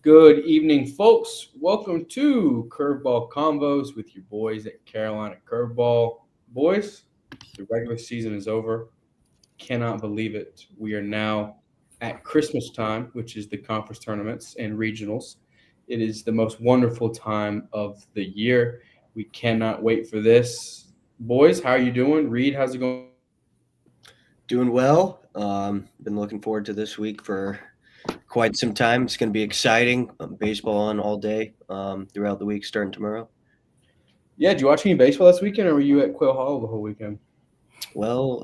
Good evening, folks. Welcome to Curveball Convos with your boys at Carolina Curveball. Boys, the regular season is over. Cannot believe it. We are now at Christmas time, which is the conference tournaments and regionals. It is the most wonderful time of the year. We cannot wait for this. Boys, how are you doing? Reed, how's it going? Doing well. Been looking forward to this week for quite some time. It's going to be exciting. Baseball on all day throughout the week, starting tomorrow. Yeah, did you watch any baseball this weekend or were you at Quail Hollow the whole weekend? Well,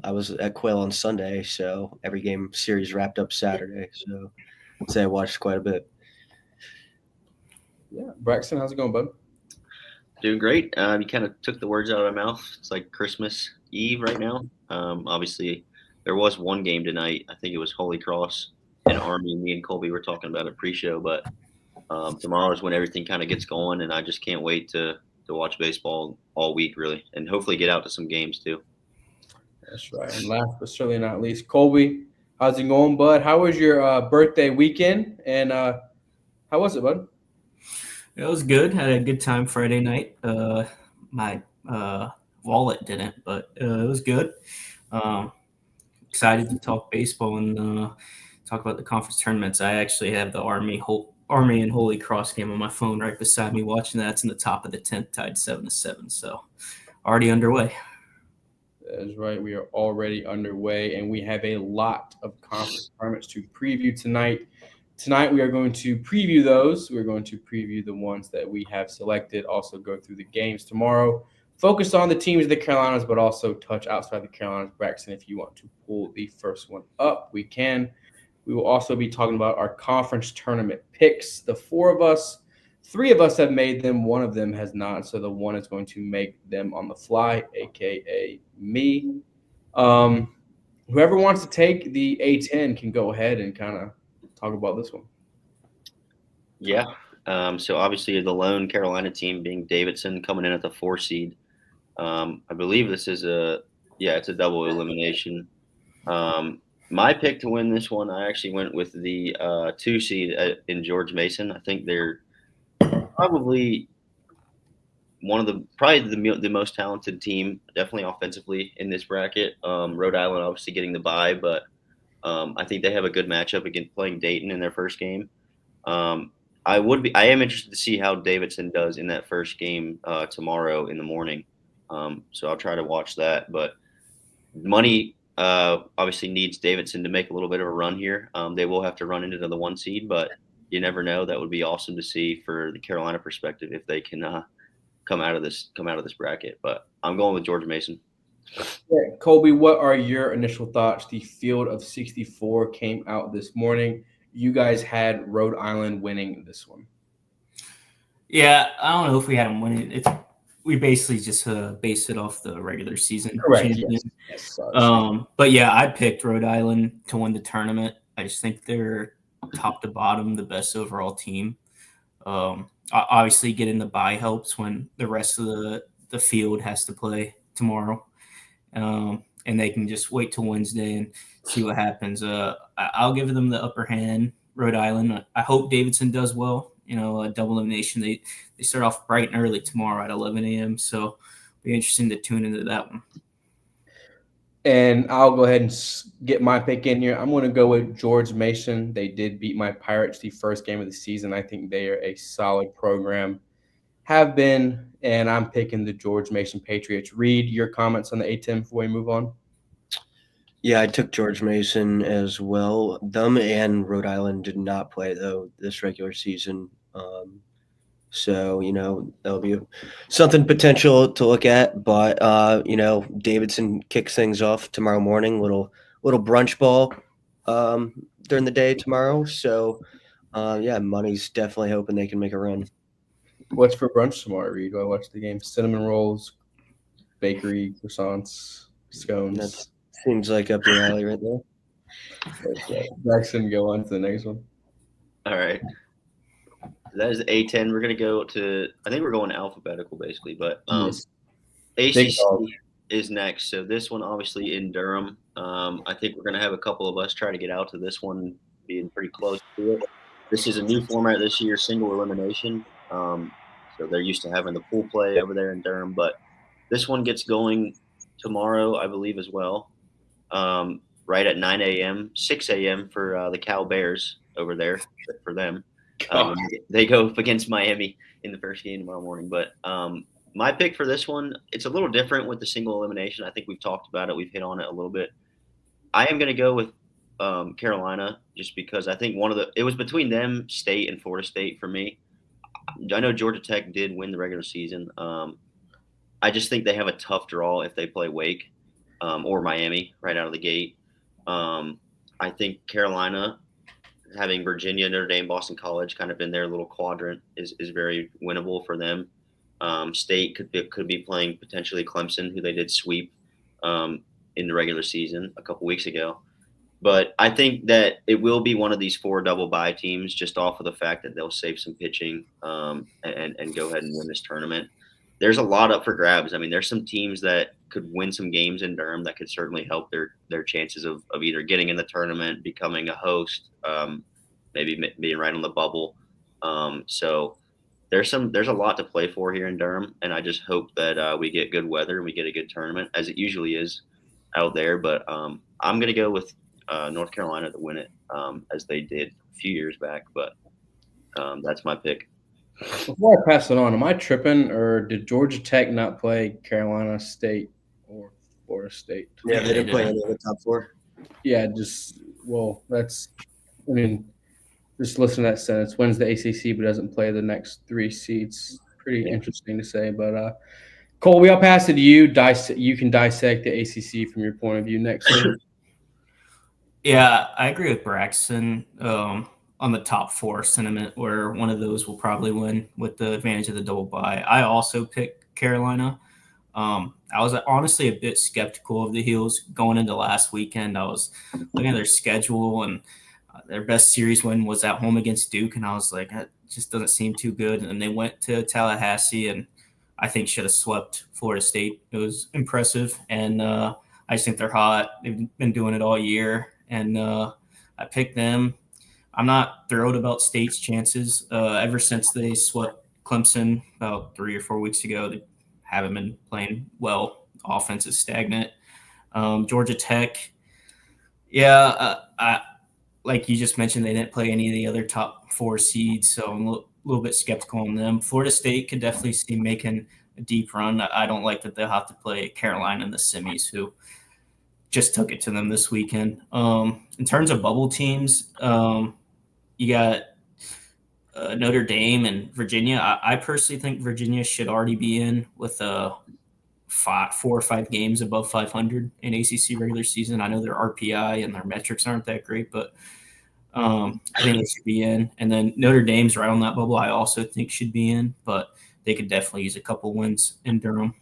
I was at Quail on Sunday, so every game series wrapped up Saturday. So I'd say I watched quite a bit. Yeah. Braxton, how's it going, bud? Doing great. You kind of took the words out of my mouth. It's like Christmas Eve right now. Obviously, there was one game tonight. I think it was Holy Cross and Army. Me and Colby were talking about it pre-show, but tomorrow is when everything kind of gets going, and I just can't wait to watch baseball all week, really, and hopefully get out to some games too. That's right. And last but certainly not least, Colby, how's it going, bud? How was your birthday weekend? And how was it, bud? It was good. Had a good time Friday night. My wallet didn't, but it was good. Um, Excited to talk baseball and talk about the conference tournaments. I actually have the Army and Holy Cross game on my phone right beside me, watching that. It's in the top of the 10th, tied 7-7. So already underway. That's right. We are already underway, and we have a lot of conference tournaments to preview tonight. Tonight, we are going to preview those. We're going to preview the ones that we have selected, also go through the games tomorrow. Focus on the teams of the Carolinas, but also touch outside the Carolinas. Braxton, if you want to pull the first one up, we can. We will also be talking about our conference tournament picks. The four of us, three of us have made them. One of them has not. So the one is going to make them on the fly, aka me. Um, Whoever wants to take the A10 can go ahead and kind of talk about this one. Yeah. So obviously the lone Carolina team being Davidson coming in at the 4 seed. I believe this is it's a double elimination. My pick to win this one, I actually went with the 2 seed in George Mason. I think they're probably the most talented team, definitely offensively in this bracket. Rhode Island obviously getting the bye, but I think they have a good matchup against playing Dayton in their first game. I am interested to see how Davidson does in that first game tomorrow in the morning. So I'll try to watch that. But money obviously needs Davidson to make a little bit of a run here. They will have to run into the 1 seed, but you never know. That would be awesome to see for the Carolina perspective if they can come out of this bracket. But I'm going with George Mason. Yeah, Colby, what are your initial thoughts? The field of 64 came out this morning. You guys had Rhode Island winning this one. Yeah, I don't know if we had them winning. We basically just based it off the regular season. Correct. Champion. Yes. But yeah, I picked Rhode Island to win the tournament. I just think they're top to bottom the best overall team. Obviously, getting the bye helps when the rest of the field has to play tomorrow, and they can just wait till Wednesday and see what happens. I'll give them the upper hand. Rhode Island. I hope Davidson does well. A double elimination. They start off bright and early tomorrow at 11 a.m. So it'll be interesting to tune into that one. And I'll go ahead and get my pick in here. I'm going to go with George Mason. They did beat my Pirates the first game of the season. I think they are a solid program. Have been, and I'm picking the George Mason Patriots. Reed, your comments on the A10 before we move on? Yeah, I took George Mason as well. Them and Rhode Island did not play, though, this regular season. So, that'll be something potential to look at. But, Davidson kicks things off tomorrow morning, little brunch ball during the day tomorrow. So, money's definitely hoping they can make a run. What's for brunch tomorrow, Reed? Do I watch the game? Cinnamon rolls, bakery, croissants, scones. That seems like up your alley right there. Okay. Jackson, go on to the next one. All right. That is A10. We're going to go to – I think we're going alphabetical basically, but Yes. ACC is next. So this one obviously in Durham. I think we're going to have a couple of us try to get out to this one being pretty close to it. This is a new format this year, single elimination. So they're used to having the pool play over there in Durham, but this one gets going tomorrow, I believe, as well. Right at 9 a.m., 6 a.m. for the Cal Bears over there for them. God. They go up against Miami in the first game tomorrow morning. But my pick for this one, it's a little different with the single elimination. I think we've talked about it. We've hit on it a little bit. I am going to go with Carolina just because I think it was between them, State, and Florida State for me. I know Georgia Tech did win the regular season. I just think they have a tough draw if they play Wake or Miami right out of the gate. I think Carolina, having Virginia, Notre Dame, Boston College kind of in their little quadrant is very winnable for them. State could be playing potentially Clemson, who they did sweep in the regular season a couple weeks ago. But I think that it will be one of these 4 double bye teams just off of the fact that they'll save some pitching and go ahead and win this tournament. There's a lot up for grabs. I mean, there's some teams that could win some games in Durham that could certainly help their chances of either getting in the tournament, becoming a host, maybe being right on the bubble. So there's a lot to play for here in Durham, and I just hope that we get good weather and we get a good tournament, as it usually is out there. But I'm going to go with North Carolina to win it, as they did a few years back. But that's my pick. Before I pass it on, am I tripping, or did Georgia Tech not play Carolina State or Florida State? Yeah, Yeah, they didn't they play did. any of the top 4. Yeah, just listen to that sentence. Wins the ACC but doesn't play the next 3 seeds. Pretty Yeah. interesting to say. But Cole, I'll pass it to you. You can dissect the ACC from your point of view next. Yeah, I agree with Braxton on the top 4 sentiment, where one of those will probably win with the advantage of the double bye. I also picked Carolina. I was honestly a bit skeptical of the Heels going into last weekend. I was looking at their schedule, and their best series win was at home against Duke, and I was like, that just doesn't seem too good. And they went to Tallahassee, and I think should have swept Florida State. It was impressive, and I just think they're hot. They've been doing it all year, and I picked them. I'm not thrilled about State's chances. Ever since they swept Clemson about 3 or 4 weeks ago, they haven't been playing well. Offense is stagnant. Georgia Tech, yeah, like you just mentioned, they didn't play any of the other top 4 seeds, so I'm a little bit skeptical on them. Florida State could definitely see making a deep run. I don't like that they'll have to play Carolina in the semis, who just took it to them this weekend. In terms of bubble teams, you got Notre Dame and Virginia. I personally think Virginia should already be in with 4 or 5 games above 500 in ACC regular season. I know their RPI and their metrics aren't that great, but I think they should be in. And then Notre Dame's right on that bubble. I also think should be in, but they could definitely use a couple wins in Durham.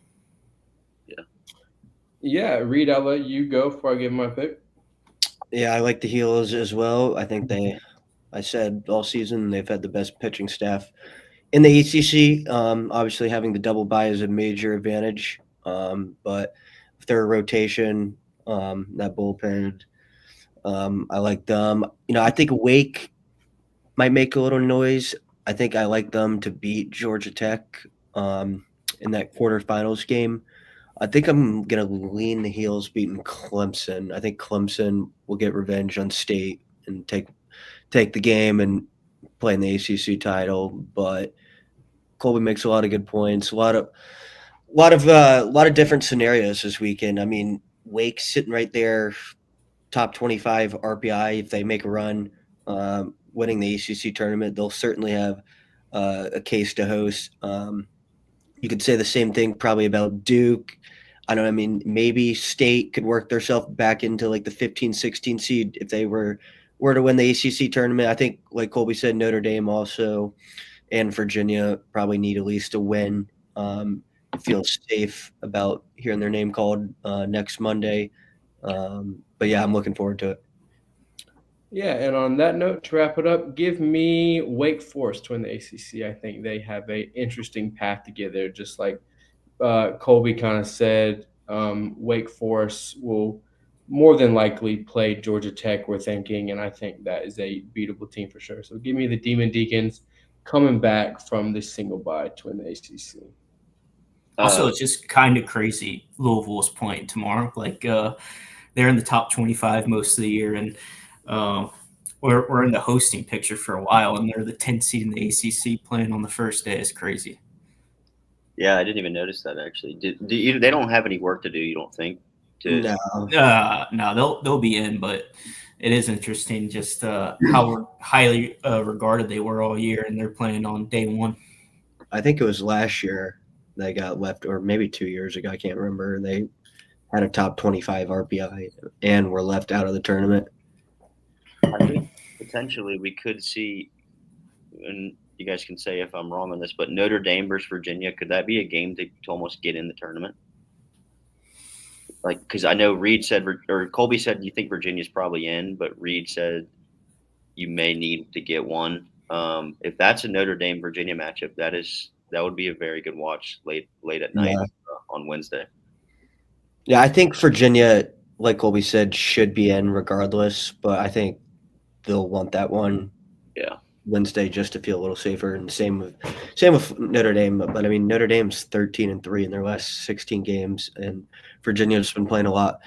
Yeah, Reed, I'll let you go before I give my pick. Yeah, I like the Heels as well. I think I said all season they've had the best pitching staff in the ACC. Obviously, having the double bye is a major advantage. But if they're a rotation, that bullpen, I like them. I think Wake might make a little noise. I think I like them to beat Georgia Tech in that quarterfinals game. I think I'm going to lean the Heels beating Clemson. I think Clemson will get revenge on State and take the game and play in the ACC title. But Colby makes a lot of good points. A lot of different scenarios this weekend. I mean, Wake's sitting right there, top 25 RPI. If they make a run, winning the ACC tournament, they'll certainly have a case to host. You could say the same thing probably about Duke. I don't know. I mean, maybe State could work themselves back into like the 15, 16 seed if they were to win the ACC tournament. I think, like Colby said, Notre Dame also and Virginia probably need at least a win. Feel safe about hearing their name called next Monday. But yeah, I'm looking forward to it. Yeah, and on that note, to wrap it up, give me Wake Forest to win the ACC. I think they have a interesting path to get there, just like Colby kind of said. Wake Forest will more than likely play Georgia Tech, we're thinking, and I think that is a beatable team for sure. So give me the Demon Deacons coming back from this single bye to win the ACC. Also, it's just kind of crazy. Louisville's playing tomorrow. Like they're in the top 25 most of the year, and we're in the hosting picture for a while, and they're the 10th seed in the ACC playing on the first day. Is crazy. Yeah, I didn't even notice that actually. They don't have any work to do, you don't think? No. No, they'll be in, but it is interesting just how highly regarded they were all year, and they're playing on day one. I think it was last year they got left, or maybe 2 years ago. I can't remember. They had a top 25 RPI and were left out of the tournament. I think potentially we could see, and you guys can say if I'm wrong on this, but Notre Dame versus Virginia, could that be a game to almost get in the tournament? Like, because I know Reed said, or Colby said, you think Virginia's probably in, but Reed said you may need to get one. If that's a Notre Dame Virginia matchup, that would be a very good watch late at night on Wednesday. Yeah, I think Virginia, like Colby said, should be in regardless, but I think they'll want that one. Yeah. Wednesday just to feel a little safer, and same with Notre Dame. But I mean, Notre Dame's 13-3 in their last 16 games, and Virginia's been playing a lot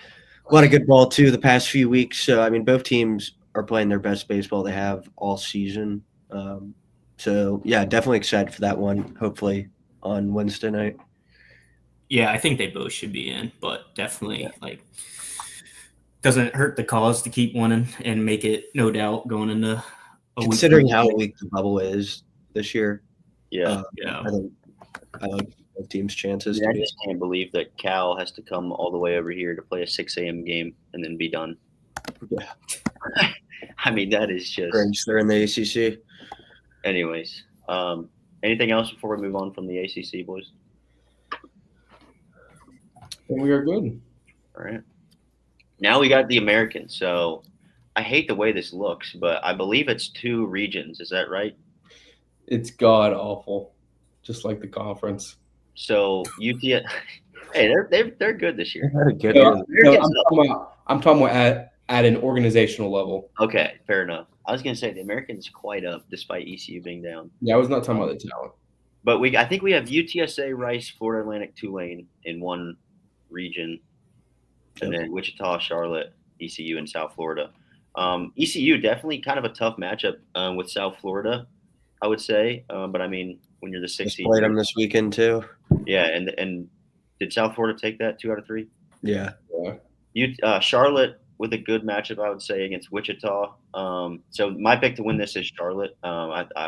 of good ball too the past few weeks. So I mean, both teams are playing their best baseball they have all season. So yeah, definitely excited for that one. Hopefully on Wednesday night. Yeah, I think they both should be in, but definitely doesn't hurt the cause to keep winning and make it no doubt going into. Considering how weak the bubble is this year, yeah, I like both teams' chances. I just can't believe that Cal has to come all the way over here to play a 6 a.m. game and then be done. Yeah, I mean that is just. They're in the ACC. Anyways, anything else before we move on from the ACC, boys? And we are good. All right. Now we got the American. So. I hate the way this looks, but I believe it's 2 regions. Is that right? It's god awful, just like the conference. So UT, hey, they're good this year. They're good. I'm talking about at an organizational level. Okay, fair enough. I was gonna say the American's quite up despite ECU being down. Yeah, I was not talking about the talent. But I think we have UTSA, Rice, Florida Atlantic, Tulane in one region, and then Wichita, Charlotte, ECU, and South Florida. ECU definitely kind of a tough matchup with South Florida, I would say. But I mean, when you're the 6th seed, played them this weekend too. Yeah, and did South Florida take that 2 out of 3? Yeah. Charlotte with a good matchup, I would say, against Wichita. So my pick to win this is Charlotte.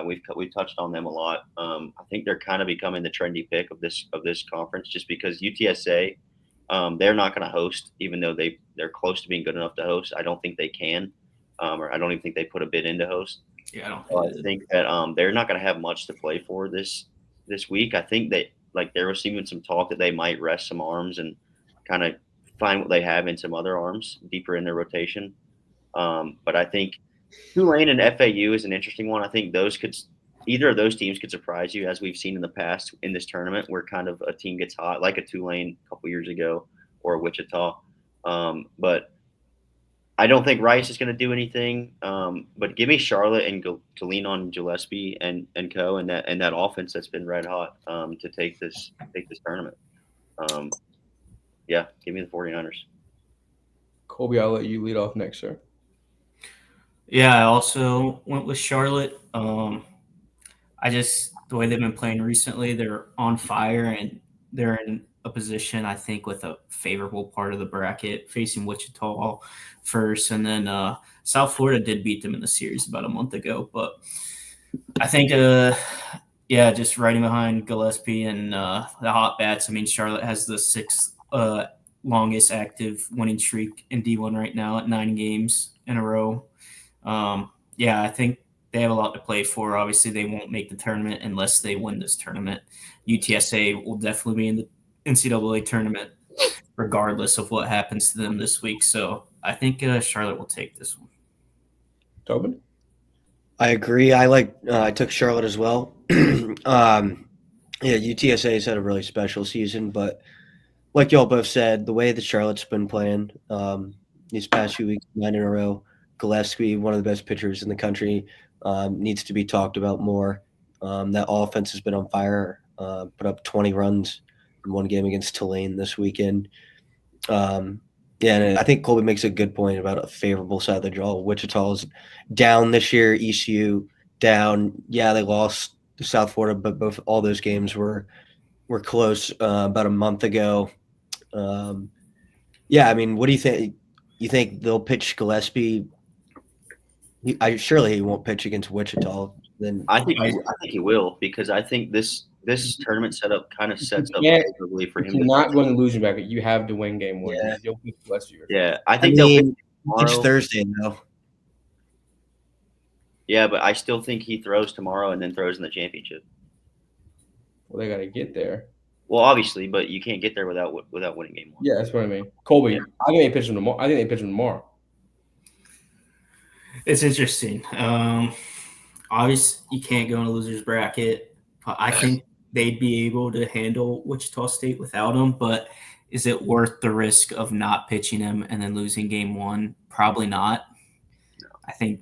We've touched on them a lot. I think they're kind of becoming the trendy pick of this conference, just because UTSA. They're not going to host, even though they're close to being good enough to host. I don't think they can, or I don't even think they put a bid in to host. Yeah, I think that they're not going to have much to play for this week. I think that there was even some talk that they might rest some arms and kind of find what they have in some other arms deeper in their rotation. But I think Tulane and FAU is an interesting one. I think either of those teams could surprise you, as we've seen in the past in this tournament, where kind of a team gets hot, like a Tulane a couple years ago or a Wichita. But I don't think Rice is going to do anything. But give me Charlotte and to lean on Gillespie and co and that offense that's been red hot to take this tournament. Yeah, give me the 49ers. Colby, I'll let you lead off next, sir. Yeah, I also went with Charlotte. The way they've been playing recently, they're on fire, and they're in a position, I think, with a favorable part of the bracket, facing Wichita first, and then South Florida did beat them in the series about a month ago. But I think, just riding behind Gillespie and the hot bats. I mean, Charlotte has the 6th longest active winning streak in D1 right now at 9 games in a row. I think they have a lot to play for. Obviously, they won't make the tournament unless they win this tournament. UTSA will definitely be in the NCAA tournament regardless of what happens to them this week. So I think Charlotte will take this one. Tobin? I agree. I took Charlotte as well. UTSA has had a really special season, but like y'all both said, the way that Charlotte's been playing, these past few weeks, 9 in a row. Gillespie, one of the best pitchers in the country, needs to be talked about more. That offense has been on fire. Put up 20 runs in one game against Tulane this weekend. Yeah, and I think Colby makes a good point about a favorable side of the draw. Wichita's down this year, ECU down. Yeah, they lost to South Florida, but all those games were close about a month ago. Yeah, I mean, what do you think? You think they'll pitch Gillespie? Surely he won't pitch against Wichita. Then I think he will, because I think this tournament setup kind of sets up can't- favorably for You him. cannot go in the losing bracket. You have to win game one. Yeah. You'll beat West Year. Yeah, I I think they'll pitch mean, it's tomorrow. Thursday though. Yeah, but I still think he throws tomorrow and then throws in the championship. Well, they got to get there. Well, obviously, but you can't get there without winning game one. Yeah, that's what I mean. Colby, I think they pitch him tomorrow. I think they pitch him tomorrow. It's interesting. Obviously, you can't go in a loser's bracket. I think they'd be able to handle Wichita State without him, but is it worth the risk of not pitching him and then losing game one? Probably not. I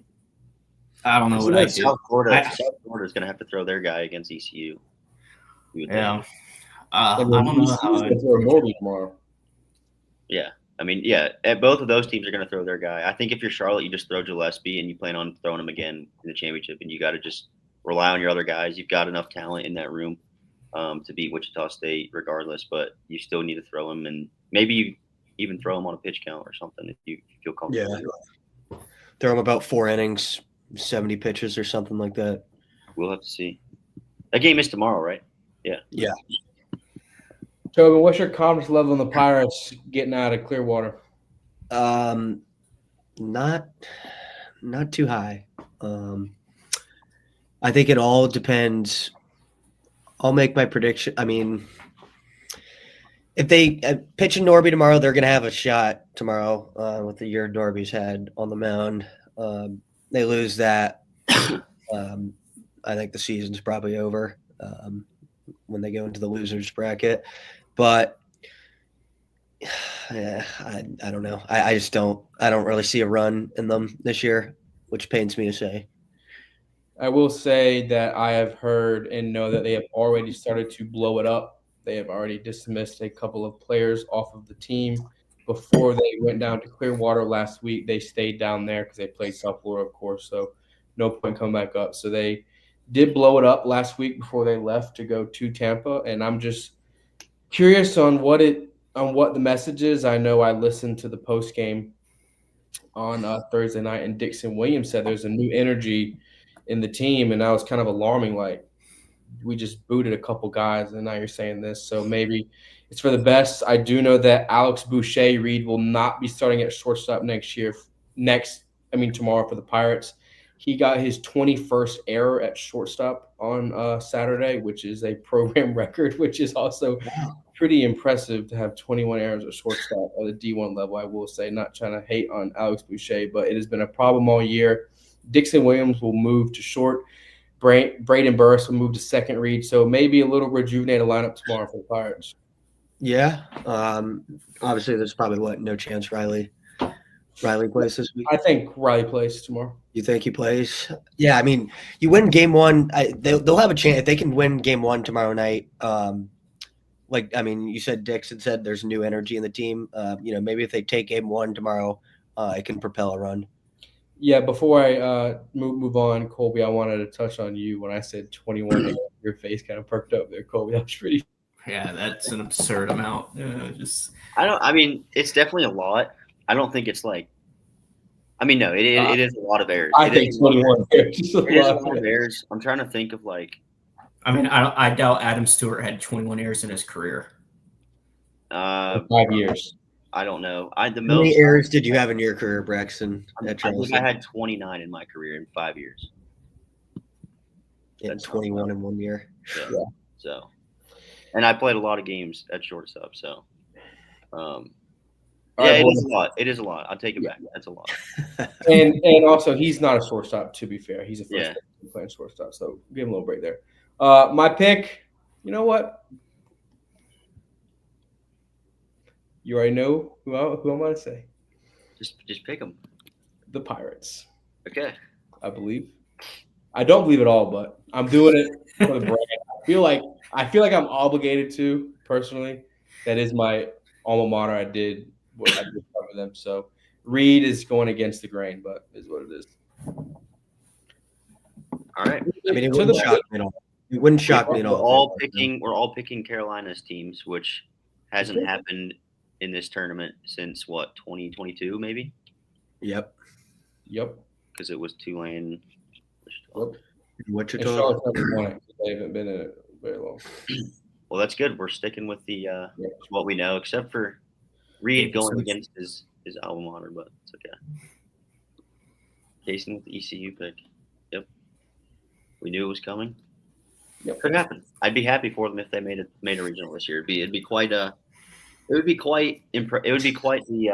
don't know what I do. South Florida is going to have to throw their guy against ECU. Yeah. I I don't know how going to throw Norby tomorrow. Yeah. I mean, yeah, both of those teams are going to throw their guy. I think if you're Charlotte, you just throw Gillespie and you plan on throwing him again in the championship, and you got to just rely on your other guys. You've got enough talent in that room to beat Wichita State regardless, but you still need to throw him, and maybe you even throw him on a pitch count or something if you feel comfortable. Yeah. Throw him about 4 innings, 70 pitches or something like that. We'll have to see. That game is tomorrow, right? Yeah. Yeah. Tobin, what's your confidence level in the Pirates getting out of Clearwater? Not too high. I think it all depends. I'll make my prediction. I mean, if they pitch in Norby tomorrow, they're going to have a shot tomorrow with the year Norby's had on the mound. They lose that. I think the season's probably over when they go into the losers bracket. But yeah, I don't know. I don't really see a run in them this year, which pains me to say. I will say that I have heard and know that they have already started to blow it up. They have already dismissed a couple of players off of the team. Before they went down to Clearwater last week, they stayed down there because they played South Florida, of course, so no point coming back up. So they did blow it up last week before they left to go to Tampa, and I'm just curious on what the message is. I know I listened to the post game on Thursday night, and Dixon Williams said there's a new energy in the team, and that was kind of alarming. Like, we just booted a couple guys, and now you're saying this, so maybe it's for the best. I do know that Alex Boucher-Reed will not be starting at shortstop tomorrow for the Pirates. He got his 21st error at shortstop on Saturday, which is a program record, which is also pretty impressive to have 21 errors at shortstop at a D1 level, I will say. Not trying to hate on Alex Boucher, but it has been a problem all year. Dixon Williams will move to short. Braden Burris will move to second read. So maybe a little rejuvenated lineup tomorrow for the Pirates. Yeah. Obviously, there's probably no chance Riley plays this week. I think Riley plays tomorrow. You think he plays? Yeah, I mean, you win game one. They'll have a chance if they can win game one tomorrow night. You said Dixon said there's new energy in the team. Maybe if they take game one tomorrow, it can propel a run. Yeah, before I move on, Colby, I wanted to touch on you when I said 21. Your face kind of perked up there, Colby. That was pretty. Yeah, that's an absurd amount. It's definitely a lot. I don't think it's like. I mean, no, it is a lot of errors. I think 21 errors. It is a lot of errors. I'm trying to think of like. I doubt Adam Stewart had 21 errors in his career. 5 years. I don't know. How many errors did you have in your career, Braxton? I think I had 29 in my career in 5 years. And 21 in 1 year. Yeah. So, and I played a lot of games at shortstop. So, it is a lot. It is a lot. I'll take it back. That's a lot. and also, he's not a shortstop, to be fair. He's a first playing shortstop. So give him a little break there. My pick, you know what? You already know who I'm going to say. Just pick them. The Pirates, Okay. I believe. I don't believe at all, but I'm doing it for the brand. I feel like I'm obligated to personally. That is my alma mater. I did cover them. So Reed is going against the grain, but is what it is. All right. I mean, it To wouldn't the shock me at all. It wouldn't shock me at We're all. all picking Carolina's teams, which hasn't happened in this tournament since what, 2022 maybe? Yep. Because it was Tulane. Yep. And Wichita. Charlotte's never won it. They haven't been in it very long. Well, that's good. We're sticking with the what we know, except for Reed going against his alma mater, but it's okay. Jason with the ECU pick. Yep. We knew it was coming. Yep. Could happen. I'd be happy for them if they made a regional this year. It would be quite the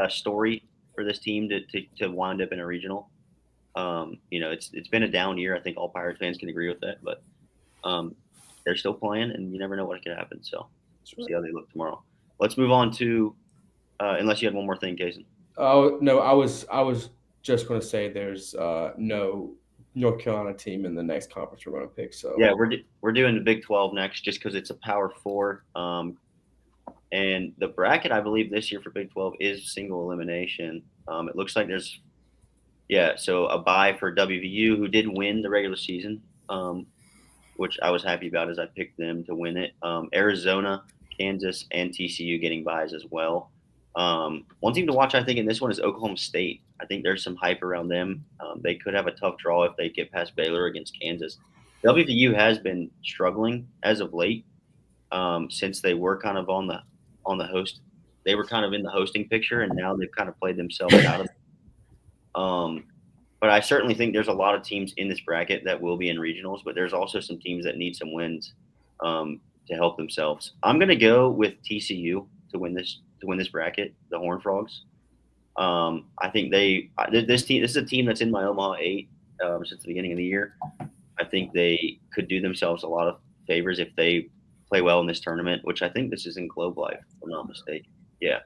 story for this team to wind up in a regional. It's been a down year. I think all Pirates fans can agree with that, but they're still playing, and you never know what could happen. So we'll see how they look tomorrow. Let's move on to unless you had one more thing, Jason. Oh no, I was just going to say there's no North Carolina team in the next conference we're going to pick. So yeah, we're doing the Big 12 next, just because it's a Power 4. And the bracket, I believe, this year for Big 12 is single elimination. It looks like there's so a bye for WVU, who did win the regular season, which I was happy about as I picked them to win it. Arizona, Kansas, and TCU getting byes as well. One team to watch, I think, in this one is Oklahoma State. I think there's some hype around them. They could have a tough draw if they get past Baylor against Kansas. WVU has been struggling as of late, since they were kind of on the host. They were kind of in the hosting picture, and now they've kind of played themselves out of it. But I certainly think there's a lot of teams in this bracket that will be in regionals, but there's also some teams that need some wins to help themselves. I'm going to go with TCU to win this bracket, the Horned Frogs. I think this is a team that's in my Omaha 8 since the beginning of the year. I think they could do themselves a lot of favors if they play well in this tournament, which I think this is in Globe Life, if I'm not mistaken. Yeah,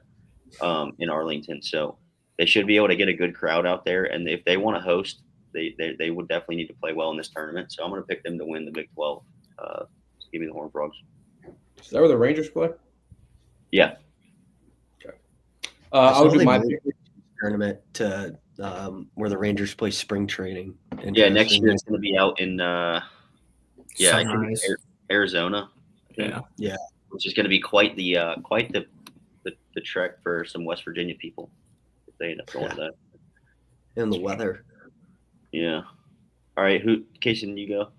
in Arlington. So they should be able to get a good crowd out there, and if they want to host, they would definitely need to play well in this tournament. So I'm going to pick them to win the Big 12. Give me the Horned Frogs. Is that where the Rangers play? Yeah. Okay. I'll do my tournament to where the Rangers play spring training. Yeah, next year it's going to be out in I think Arizona. Yeah. Which is going to be quite the trek for some West Virginia people if they end up going to that. And the weather. Yeah. All right, Casey, you go.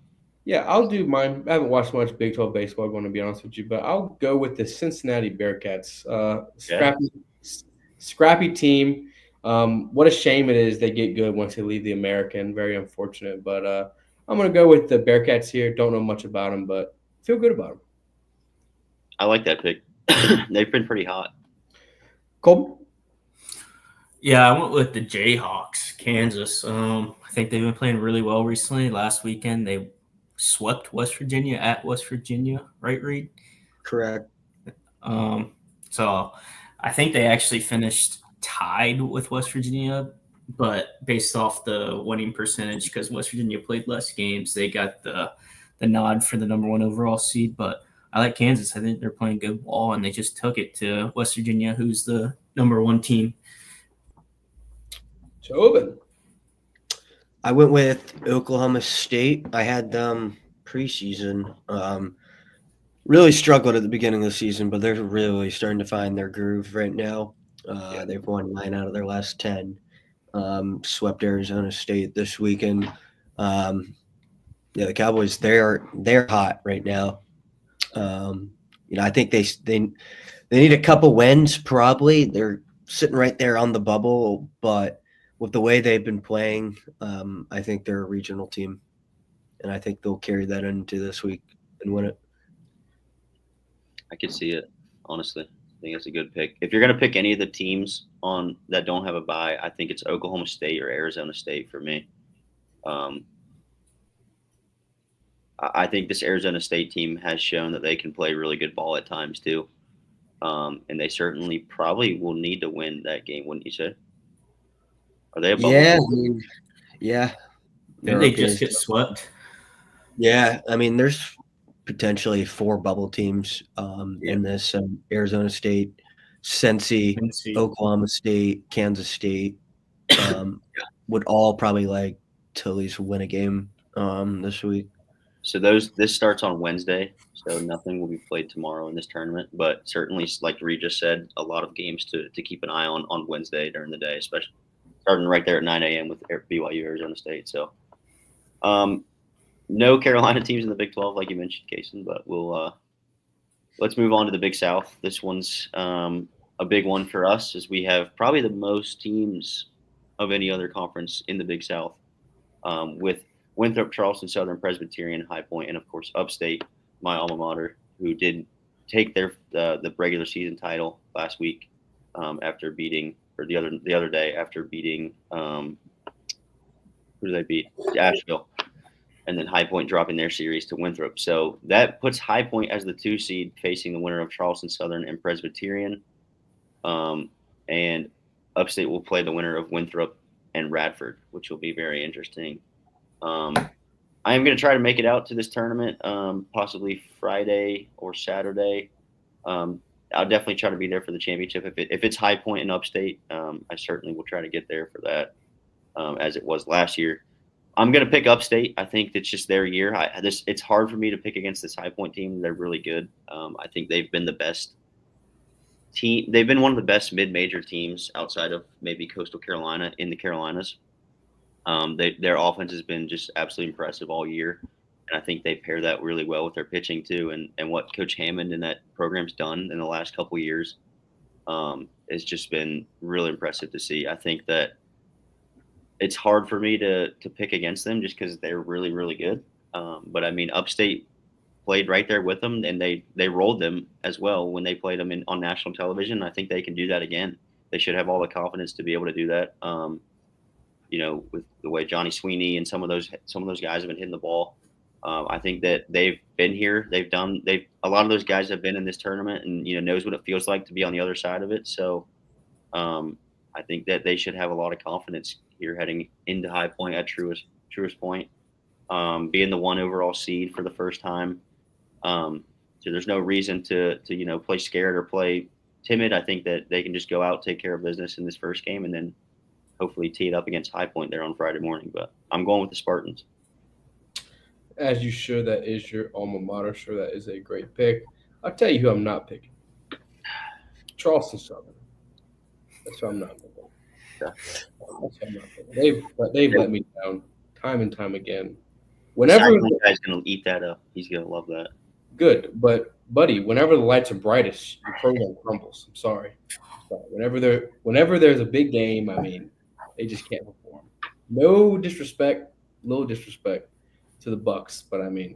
Yeah, I'll do mine. I haven't watched much Big 12 baseball, I'm going to be honest with you, but I'll go with the Cincinnati Bearcats. Scrappy team. What a shame it is they get good once they leave the American. Very unfortunate, but I'm going to go with the Bearcats here. Don't know much about them, but feel good about them. I like that pick. They've been pretty hot. Colton? Yeah, I went with the Jayhawks, Kansas. I think they've been playing really well recently. Last weekend, they swept West Virginia at West Virginia, right, Reed? Correct. So I think they actually finished tied with West Virginia, but based off the winning percentage, because West Virginia played less games, they got the nod for the number 1 overall seed. But I like Kansas. I think they're playing good ball, and they just took it to West Virginia, who's the number 1 team. Tobin. I went with Oklahoma State. I had them preseason. Really struggled at the beginning of the season, but they're really starting to find their groove right now. They've won 9 out of their last 10. Swept Arizona State this weekend. The Cowboys, they're hot right now. I think they need a couple wins probably. They're sitting right there on the bubble, but with the way they've been playing, I think they're a regional team, and I think they'll carry that into this week and win it. I could see it, honestly. I think that's a good pick. If you're going to pick any of the teams that don't have a bye, I think it's Oklahoma State or Arizona State for me. I think this Arizona State team has shown that they can play really good ball at times too. And they certainly probably will need to win that game, wouldn't you say? Are they a bubble? Yeah, I mean, yeah. Didn't they just get swept? Yeah, I mean, there's potentially 4 bubble teams in this: Arizona State, Cincy, Oklahoma State, Kansas State would all probably like to at least win a game this week. So this starts on Wednesday, so nothing will be played tomorrow in this tournament. But certainly, like Reed just said, a lot of games to keep an eye on Wednesday during the day, especially starting right there at 9 a.m. with BYU Arizona State. So, no Carolina teams in the Big 12, like you mentioned, Kason. But let's move on to the Big South. This one's a big one for us, as we have probably the most teams of any other conference in the Big South, with Winthrop, Charleston Southern, Presbyterian, High Point, and of course Upstate, my alma mater, who did take the regular season title last week after beating, or the other day after beating who did they beat? Asheville, and then High Point dropping their series to Winthrop. So that puts High Point as the 2 seed, facing the winner of Charleston Southern and Presbyterian, and Upstate will play the winner of Winthrop and Radford, which will be very interesting. I am going to try to make it out to this tournament, possibly Friday or Saturday. I'll definitely try to be there for the championship. If it's High Point and Upstate, I certainly will try to get there for that, as it was last year. I'm going to pick Upstate. I think it's just their year. It's hard for me to pick against this High Point team. They're really good. I think they've been the best team. They've been one of the best mid-major teams outside of maybe Coastal Carolina in the Carolinas. Their offense has been just absolutely impressive all year, and I think they pair that really well with their pitching too. And what Coach Hammond and that program's done in the last couple of years has just been really impressive to see. I think that it's hard for me to pick against them just because they're really, really good. But I mean, Upstate played right there with them, and they rolled them as well when they played them on national television. I think they can do that again. They should have all the confidence to be able to do that. With the way Johnny Sweeney and some of those guys have been hitting the ball, I think that they've been here. A lot of those guys have been in this tournament, and knows what it feels like to be on the other side of it. So, I think that they should have a lot of confidence here heading into High Point at Truist Point, being the 1 overall seed for the first time. So there's no reason to play scared or play timid. I think that they can just go out, take care of business in this first game, and then hopefully tee it up against High Point there on Friday morning. But I'm going with the Spartans. As you should, that is your alma mater. Sure, that is a great pick. I'll tell you who I'm not picking. Charleston Southern. That's who I'm not picking. That's who I'm not picking. They've let me down time and time again. Whenever the guy's going to eat that up, he's going to love that. Good, but buddy, whenever the lights are brightest, your program crumbles. I'm sorry. Whenever there's a big game, I mean, they just can't perform. No disrespect, little disrespect to the Bucks, but I mean,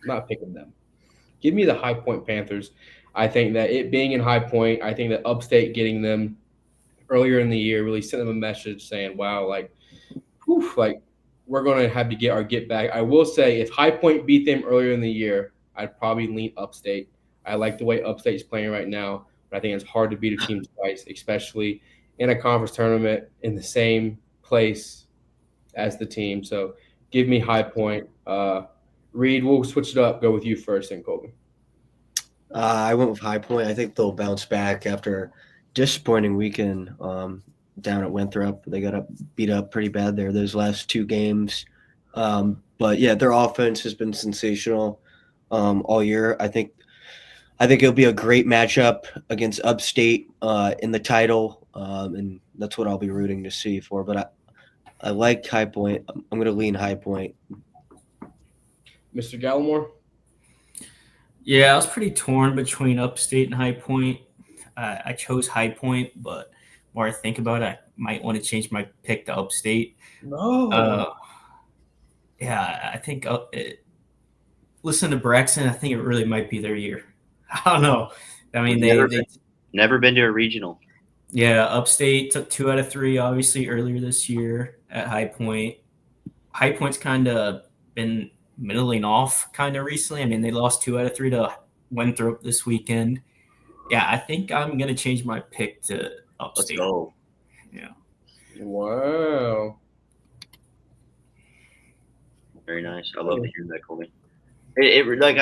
I'm not picking them. Give me the High Point Panthers. I think that it being in High Point, I think that Upstate getting them earlier in the year really sent them a message saying, wow, we're going to have to get our get back. I will say if High Point beat them earlier in the year, I'd probably lean Upstate. I like the way Upstate's playing right now, but I think it's hard to beat a team twice, especially in a conference tournament in the same place as the team. So give me High Point. Reed, we'll switch it up. Go with you first, and Colby. I went with High Point. I think they'll bounce back after disappointing weekend down at Winthrop. They got beat up pretty bad there those last 2 games. But yeah, their offense has been sensational all year. I think it'll be a great matchup against Upstate in the title, and that's what I'll be rooting to see for. But I like High Point. I'm going to lean High Point. Mr. Gallimore? Yeah, I was pretty torn between Upstate and High Point. I chose High Point, but the more I think about it, I might want to change my pick to Upstate. No. Yeah, I think listen to Braxton. I think it really might be their year. I don't know. I mean, they never been to a regional. Yeah, Upstate took 2 out of 3, obviously, earlier this year at High Point. High Point's kind of been middling off kind of recently. I mean, they lost 2 out of 3 to Winthrop this weekend. Yeah, I think I'm going to change my pick to Upstate. Let's go. Yeah. Wow. Very nice. I love to hear that, Colby. Like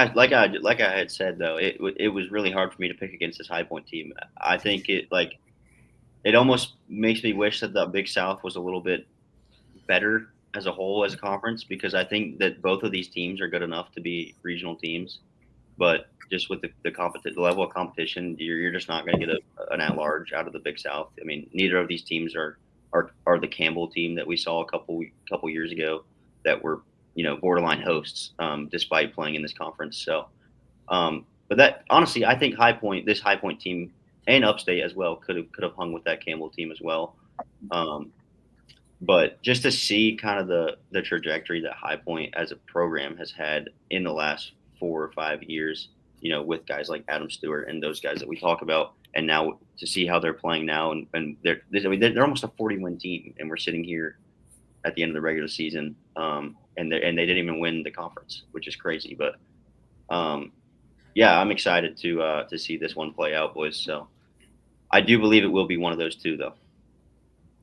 I had said though, it was really hard for me to pick against this High Point team. I think it almost makes me wish that the Big South was a little bit better as a whole as a conference, because I think that both of these teams are good enough to be regional teams, but just with the level of competition, you're just not going to get an at large out of the Big South. I mean, neither of these teams are the Campbell team that we saw a couple years ago that were borderline hosts, despite playing in this conference. So, but that honestly, I think this High Point team and Upstate as well could have hung with that Campbell team as well. But just to see kind of the trajectory that High Point as a program has had in the last 4 or 5 years, with guys like Adam Stewart and those guys that we talk about, and now to see how they're playing now, and they're almost a 40-win team, and we're sitting here at the end of the regular season, and they didn't even win the conference, which is crazy. But yeah, I'm excited to see this one play out, boys. So I do believe it will be one of those two, though.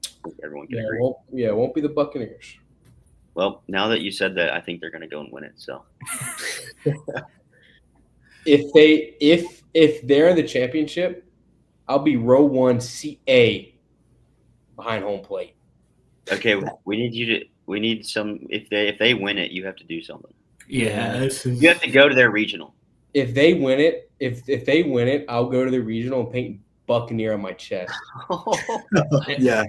I think everyone can agree. It won't be the Buccaneers. Well, now that you said that, I think they're going to go and win it. So if they're in the championship, I'll be row 1, seat A, behind home plate. Okay, we need some. If they win it, you have to do something. Yeah, you have to go to their regional. If they win it, if they win it, I'll go to the regional and paint Buccaneer on my chest. Yeah.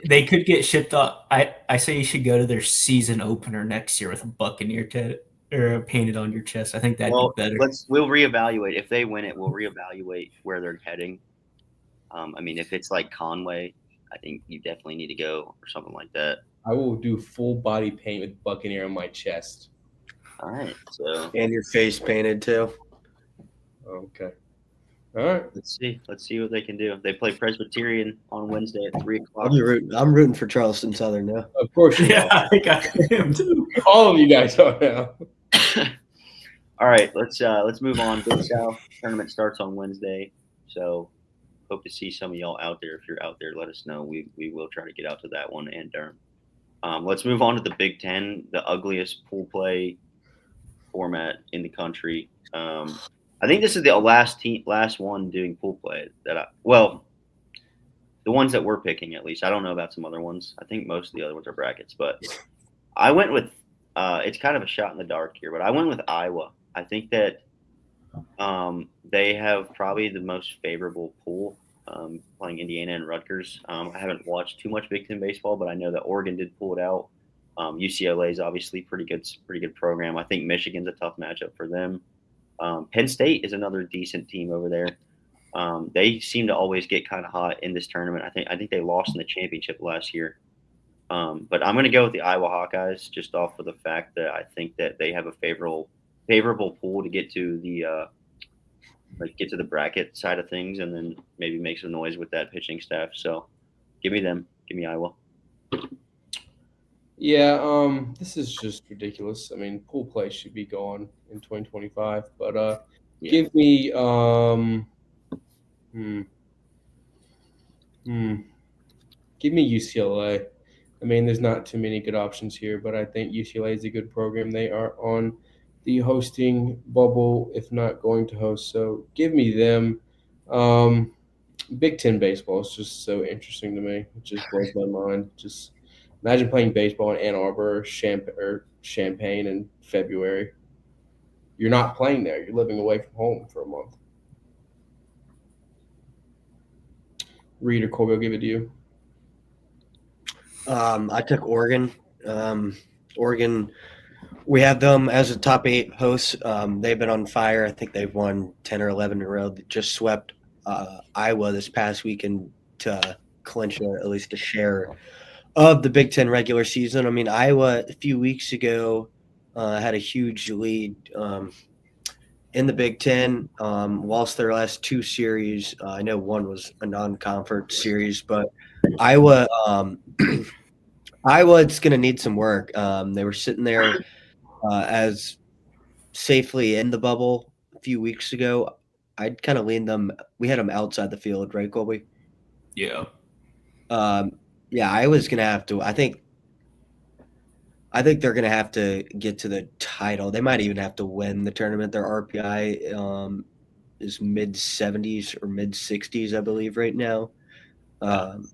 They could get shipped off. I say you should go to their season opener next year with a Buccaneer or painted on your chest. I think that'd be better. We'll reevaluate. If they win it, we'll reevaluate where they're heading. I mean, if it's like Conway, I think you definitely need to go or something like that. I will do full body paint with Buccaneer on my chest. All right. So and your face painted too. Okay. All right. Let's see what they can do. They play Presbyterian on Wednesday at 3:00. I'm rooting for Charleston Southern now. Of course you Yeah, are. I think I am too. All of you guys are now. All right, let's move on. Big South tournament starts on Wednesday, so hope to see some of y'all out there. If you're out there, let us know. We will try to get out to that one and Durham. Let's move on to the Big Ten, the ugliest pool play format in the country. I think this is the last one doing pool play the ones that we're picking, at least. I don't know about some other ones. I think most of the other ones are brackets, but I went with it's kind of a shot in the dark here, but I went with Iowa. I think that they have probably the most favorable pool, playing Indiana and Rutgers. I haven't watched too much Big Ten baseball, but I know that Oregon did pull it out. UCLA is obviously pretty good program. I think Michigan's a tough matchup for them. Penn State is another decent team over there. They seem to always get kind of hot in this tournament. I think they lost in the championship last year. But I'm going to go with the Iowa Hawkeyes just off of the fact that I think that they have a favorable pool to get to the bracket side of things, and then maybe make some noise with that pitching staff. So give me them. Give me Iowa. Yeah, this is just ridiculous. I mean, pool play should be gone in 2025, but give me give me UCLA. I mean, there's not too many good options here, but I think UCLA is a good program. They are on the hosting bubble, if not going to host. So give me them. Big Ten baseball is just so interesting to me. It just blows my mind. Just imagine playing baseball in Ann Arbor or Champaign in February. You're not playing there. You're living away from home for a month. Reed or Colby, I'll give it to you. I took Oregon. Oregon, we have them as a top 8 host. They've been on fire. I think they've won 10 or 11 in a row. They just swept Iowa this past weekend to clinch at least a share of the Big Ten regular season. I mean, Iowa a few weeks ago had a huge lead in the Big Ten. Whilst their last 2 series, I know one was a non-conference series, but Iowa it's going to need some work. They were sitting there as safely in the bubble a few weeks ago. I'd kind of lean them. We had them outside the field, right, Colby? Yeah. Yeah, I was gonna have to. I think they're gonna have to get to the title. They might even have to win the tournament. Their RPI is mid 70s or mid 60s, I believe, right now. Um,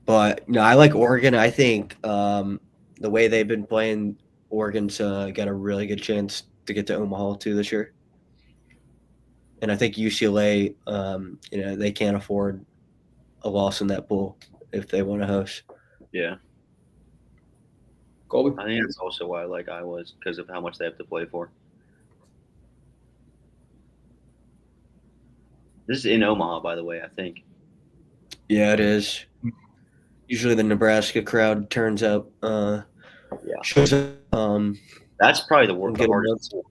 but no, I like Oregon. I think the way they've been playing, Oregon's got a really good chance to get to Omaha too this year. And I think UCLA, they can't afford a loss in that pool if they want to host. Yeah, Colby? I think that's also why I like Iowa because of how much they have to play for. This is in Omaha, by the way. I think. Yeah, it is. Usually the Nebraska crowd turns up. Yeah, Shows up, that's probably and the get a hardest month. pool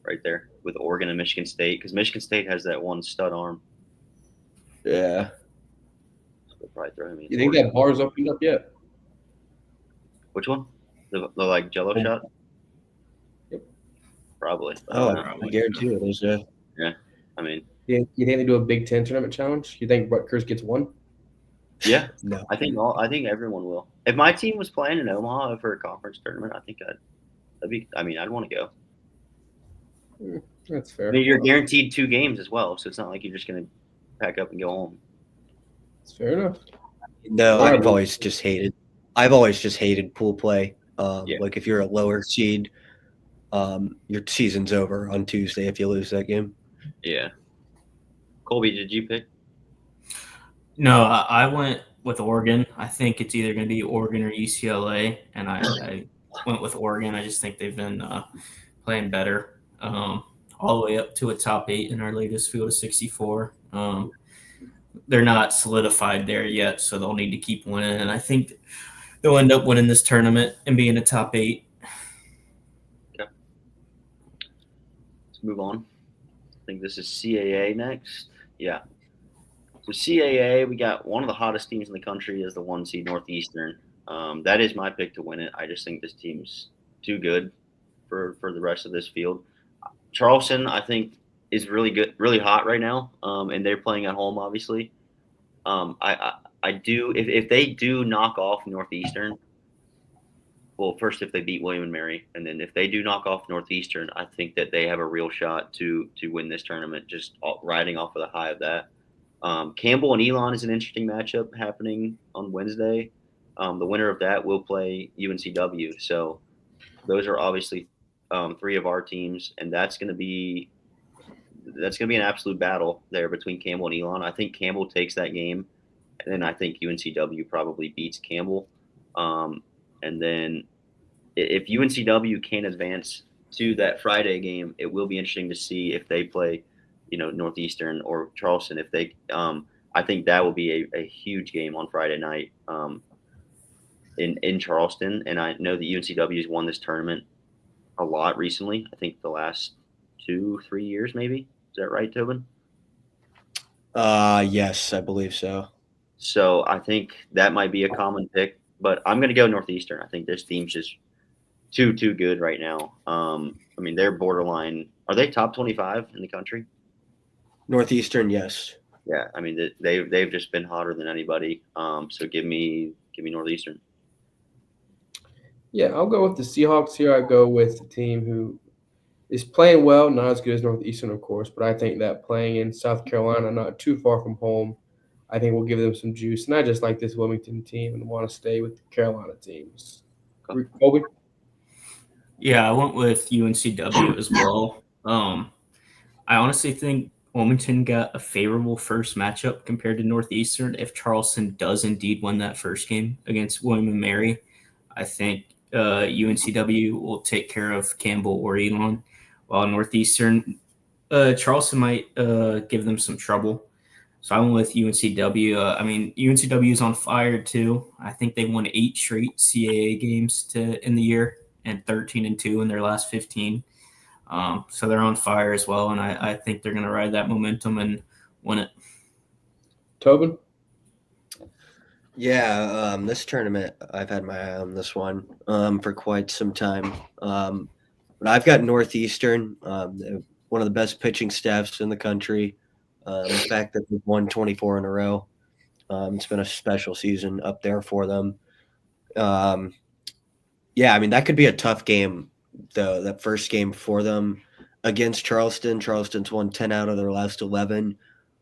right there with Oregon and Michigan State because Michigan State has that one stud arm. Yeah. So they'll probably throw him You into think Oregon. that bar's opened up yet? Which one? The like Jello shot? Yep. Probably. I Oh, don't know. I guarantee it is. Yeah, I mean, You think they do a Big Ten tournament challenge? You think Rutgers gets one? yeah. No. I think everyone will. If my team was playing in Omaha for a conference tournament, I think I'd want to go. That's I fair. mean, you're guaranteed 2 games as well, so it's not like you're just gonna pack up and go home. That's fair enough. No, All right, I've always just hated pool play. Yeah. Like if you're a lower seed, your season's over on Tuesday if you lose that game. Yeah. Colby, did you pick? No, I went with Oregon. I think it's either going to be Oregon or UCLA, and I went with Oregon. I just think they've been playing better, all the way up to a top 8 in our latest field of 64. They're not solidified there yet, so they'll need to keep winning. And I think they'll end up winning this tournament and being a top 8. Okay. Let's move on. I think this is CAA next. Yeah. So CAA, we got one of the hottest teams in the country is the 1 seed Northeastern. That is my pick to win it. I just think this team's too good for the rest of this field. Charleston, I think, is really good, really hot right now, and they're playing at home, obviously. I do if they do knock off Northeastern. Well, first if they beat William and Mary, and then if they do knock off Northeastern, I think that they have a real shot to win this tournament. Just riding off of the high of that. Campbell and Elon is an interesting matchup happening on Wednesday. The winner of that will play UNCW. So those are obviously 3 of our teams, and that's going to be an absolute battle there between Campbell and Elon. I think Campbell takes that game, and then I think UNCW probably beats Campbell. And then if UNCW can advance to that Friday game, it will be interesting to see if they play, Northeastern or Charleston. If they, I think that will be a huge game on Friday night in Charleston. And I know that UNCW has won this tournament a lot recently. I think the last 2-3 years, maybe. Is that right, Tobin? Yes, I believe so. So I think that might be a common pick, but I'm going to go Northeastern. I think this team's just too good right now. I mean, they're borderline. Are they top 25 in the country? Northeastern, yes. Yeah, I mean they've just been hotter than anybody. So give me Northeastern. Yeah, I'll go with the Seahawks here. I go with the team who is playing well, not as good as Northeastern, of course, but I think that playing in South Carolina, not too far from home, I think will give them some juice. And I just like this Wilmington team and want to stay with the Carolina teams. Colby? Yeah, I went with UNCW as well. I honestly think Wilmington got a favorable first matchup compared to Northeastern. If Charleston does indeed win that first game against William and Mary, I think UNCW will take care of Campbell or Elon, while Northeastern, Charleston might give them some trouble. So I went with UNCW. I mean, UNCW is on fire too. I think they won 8 straight CAA games in the year and 13-2 in their last 15. So they're on fire as well, and I think they're going to ride that momentum and win it. Tobin? Yeah, this tournament, I've had my eye on this one for quite some time. But I've got Northeastern, one of the best pitching staffs in the country. The fact that they've won 24 in a row. It's been a special season up there for them. Yeah, I mean, that could be a tough game, though, that first game for them against Charleston. Charleston's won 10 out of their last 11,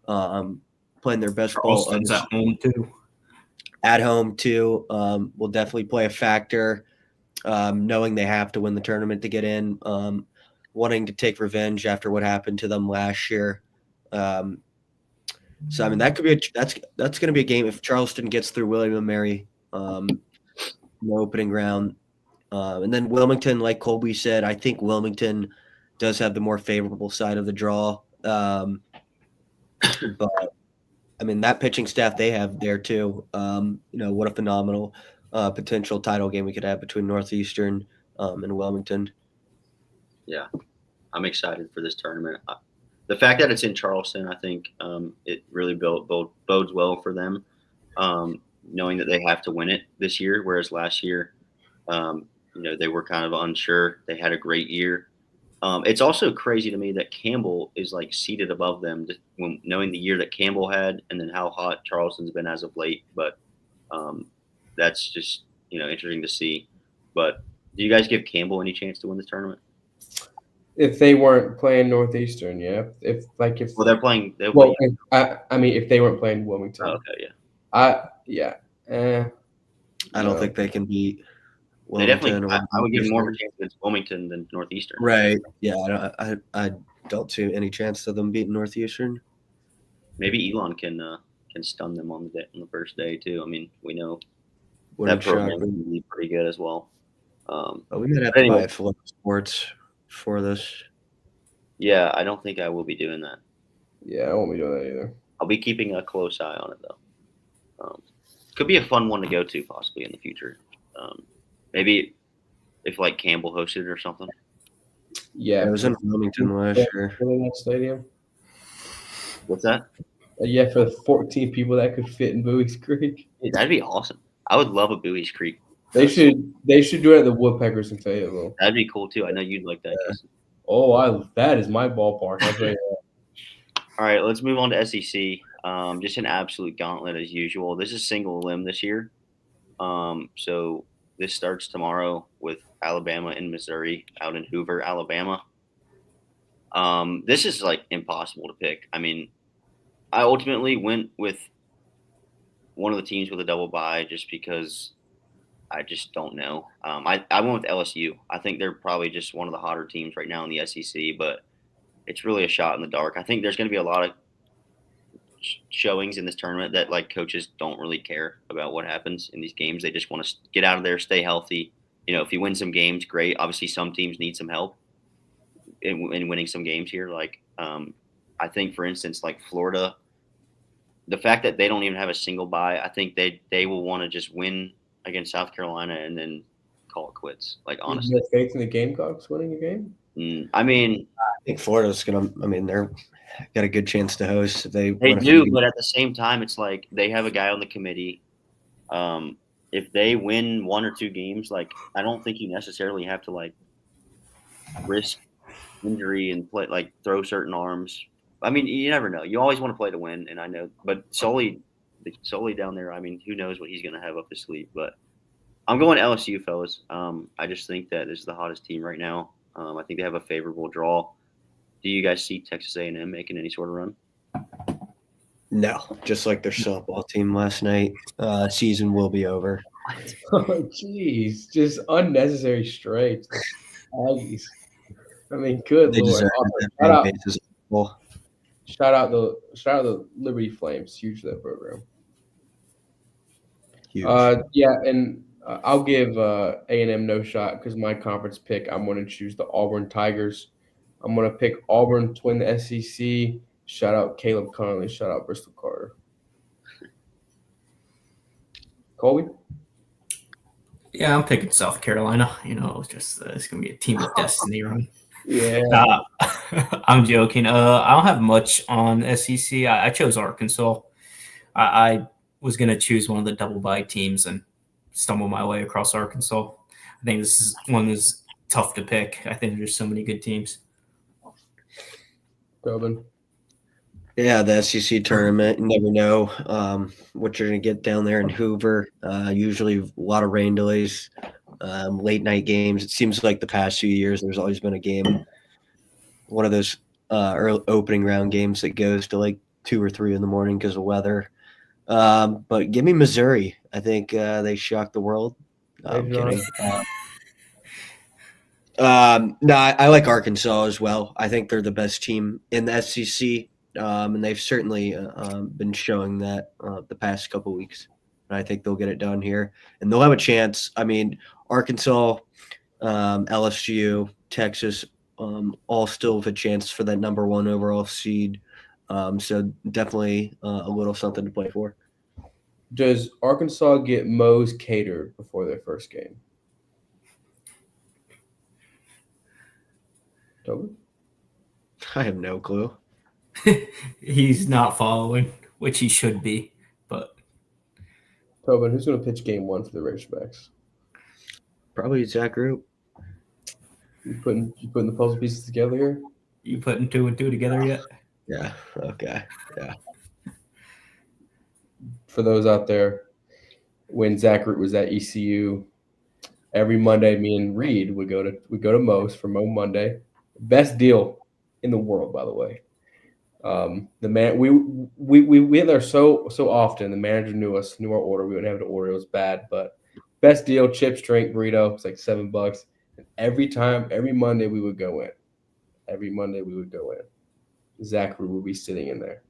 playing their best ball Charleston's at home too. at home, too. Will definitely play a factor, knowing they have to win the tournament to get in, wanting to take revenge after what happened to them last year. So, I mean, that could be that's going to be a game if Charleston gets through William & Mary in the opening round. And then Wilmington, like Colby said, I think Wilmington does have the more favorable side of the draw. But, I mean, that pitching staff they have there too, what a phenomenal potential title game we could have between Northeastern and Wilmington. Yeah, I'm excited for this tournament. The fact that it's in Charleston, I think it really bodes well for them, knowing that they have to win it this year, whereas last year – they were kind of unsure. They had a great year. It's also crazy to me that Campbell is like seated above them, just knowing the year that Campbell had and then how hot Charleston's been as of late. But that's just interesting to see. But do you guys give Campbell any chance to win this tournament? If they weren't playing Northeastern, yeah. If they're playing. I mean, if they weren't playing Wilmington. Oh, okay, yeah. I don't think they can beat. They definitely. I would give more of a chance against Wilmington than Northeastern. Right. Yeah. I don't see any chance of them beating Northeastern. Maybe Elon can stun them on the first day too. I mean, we know that program can be pretty good as well. We gotta have to buy Flow Sports for this. Yeah, I don't think I will be doing that. Yeah, I won't be doing that either. I'll be keeping a close eye on it though. Could be a fun one to go to possibly in the future. Maybe if like Campbell hosted it or something. Yeah, it was in Wilmington last year. In that stadium. What's that? Yeah, for the 14 people that could fit in Bowie's Creek. Hey, that'd be awesome. I would love a Bowie's Creek. They should do it at the Woodpeckers in Fayetteville. That'd be cool too. I know you'd like that. Yeah. Oh, that is my ballpark. I'll tell you that. All right, let's move on to SEC. Just an absolute gauntlet as usual. This is single elim this year. So this starts tomorrow with Alabama and Missouri out in Hoover, Alabama. This is like impossible to pick. I mean, I ultimately went with one of the teams with a double bye just because I just don't know. I went with LSU. I think they're probably just one of the hotter teams right now in the SEC, but it's really a shot in the dark. I think there's going to be a lot of showings in this tournament that like coaches don't really care about what happens in these games. They just want to get out of there, stay healthy. If you win some games, great. Obviously, some teams need some help in winning some games here. Like, I think, for instance, like Florida, the fact that they don't even have a single bye, I think they will want to just win against South Carolina and then call it quits. Like, honestly, you have faith in the Gamecocks winning a game? I mean, I think Florida's gonna. I mean, they're got a good chance to host. They do, but at the same time, it's like they have a guy on the committee. If they win one or two games, like I don't think you necessarily have to like risk injury and play like throw certain arms. I mean, you never know. You always want to play to win, and I know, but Sully down there. I mean, who knows what he's going to have up his sleeve? But I'm going LSU, fellas. I just think that this is the hottest team right now. I think they have a favorable draw. Do you guys see Texas A&M making any sort of run? No, just like their softball team last night. Season will be over. Oh, jeez, just unnecessary straight. Aggies. I mean, good Lord. Shout out the Liberty Flames. Huge for that program. Huge. And I'll give A&M no shot because my conference pick, I'm going to choose the Auburn Tigers. I'm going to pick Auburn to win the SEC. Shout out Caleb Conley. Shout out Bristol Carter. Colby? Yeah, I'm picking South Carolina. It's going to be a team of destiny run. Yeah. I'm joking. I don't have much on SEC. I chose Arkansas. I was going to choose one of the double bye teams and stumble my way across Arkansas. I think this is one that's tough to pick. I think there's so many good teams. Tobin? Yeah, the SEC tournament. You never know what you're going to get down there in Hoover. Usually a lot of rain delays, late night games. It seems like the past few years there's always been a game, one of those early opening round games that goes to like 2 or 3 in the morning because of weather. But give me Missouri. I think they shocked the world. I'm kidding. No, I like Arkansas as well. I think they're the best team in the SEC, and they've certainly been showing that the past couple weeks. And I think they'll get it done here, and they'll have a chance. I mean, Arkansas, LSU, Texas, all still have a chance for that number 1 overall seed. So definitely a little something to play for. Does Arkansas get Moe's catered before their first game? Toby? I have no clue. He's not following, which he should be. But Tobin, who's going to pitch game 1 for the Razorbacks? Probably Zach Root. You putting the puzzle pieces together here? you putting 2 and 2 together yet? Yeah. Okay. Yeah. For those out there, when Zach Root was at ECU, every Monday, me and Reed would go to Moe's for Mo Monday. Best deal in the world, by the way. The man we went there so often. The manager knew our order. We wouldn't have to order. It was bad, but best deal: chips, drink, burrito. It's like $7. And every Monday we would go in. Every Monday we would go in. Zachary would be sitting in there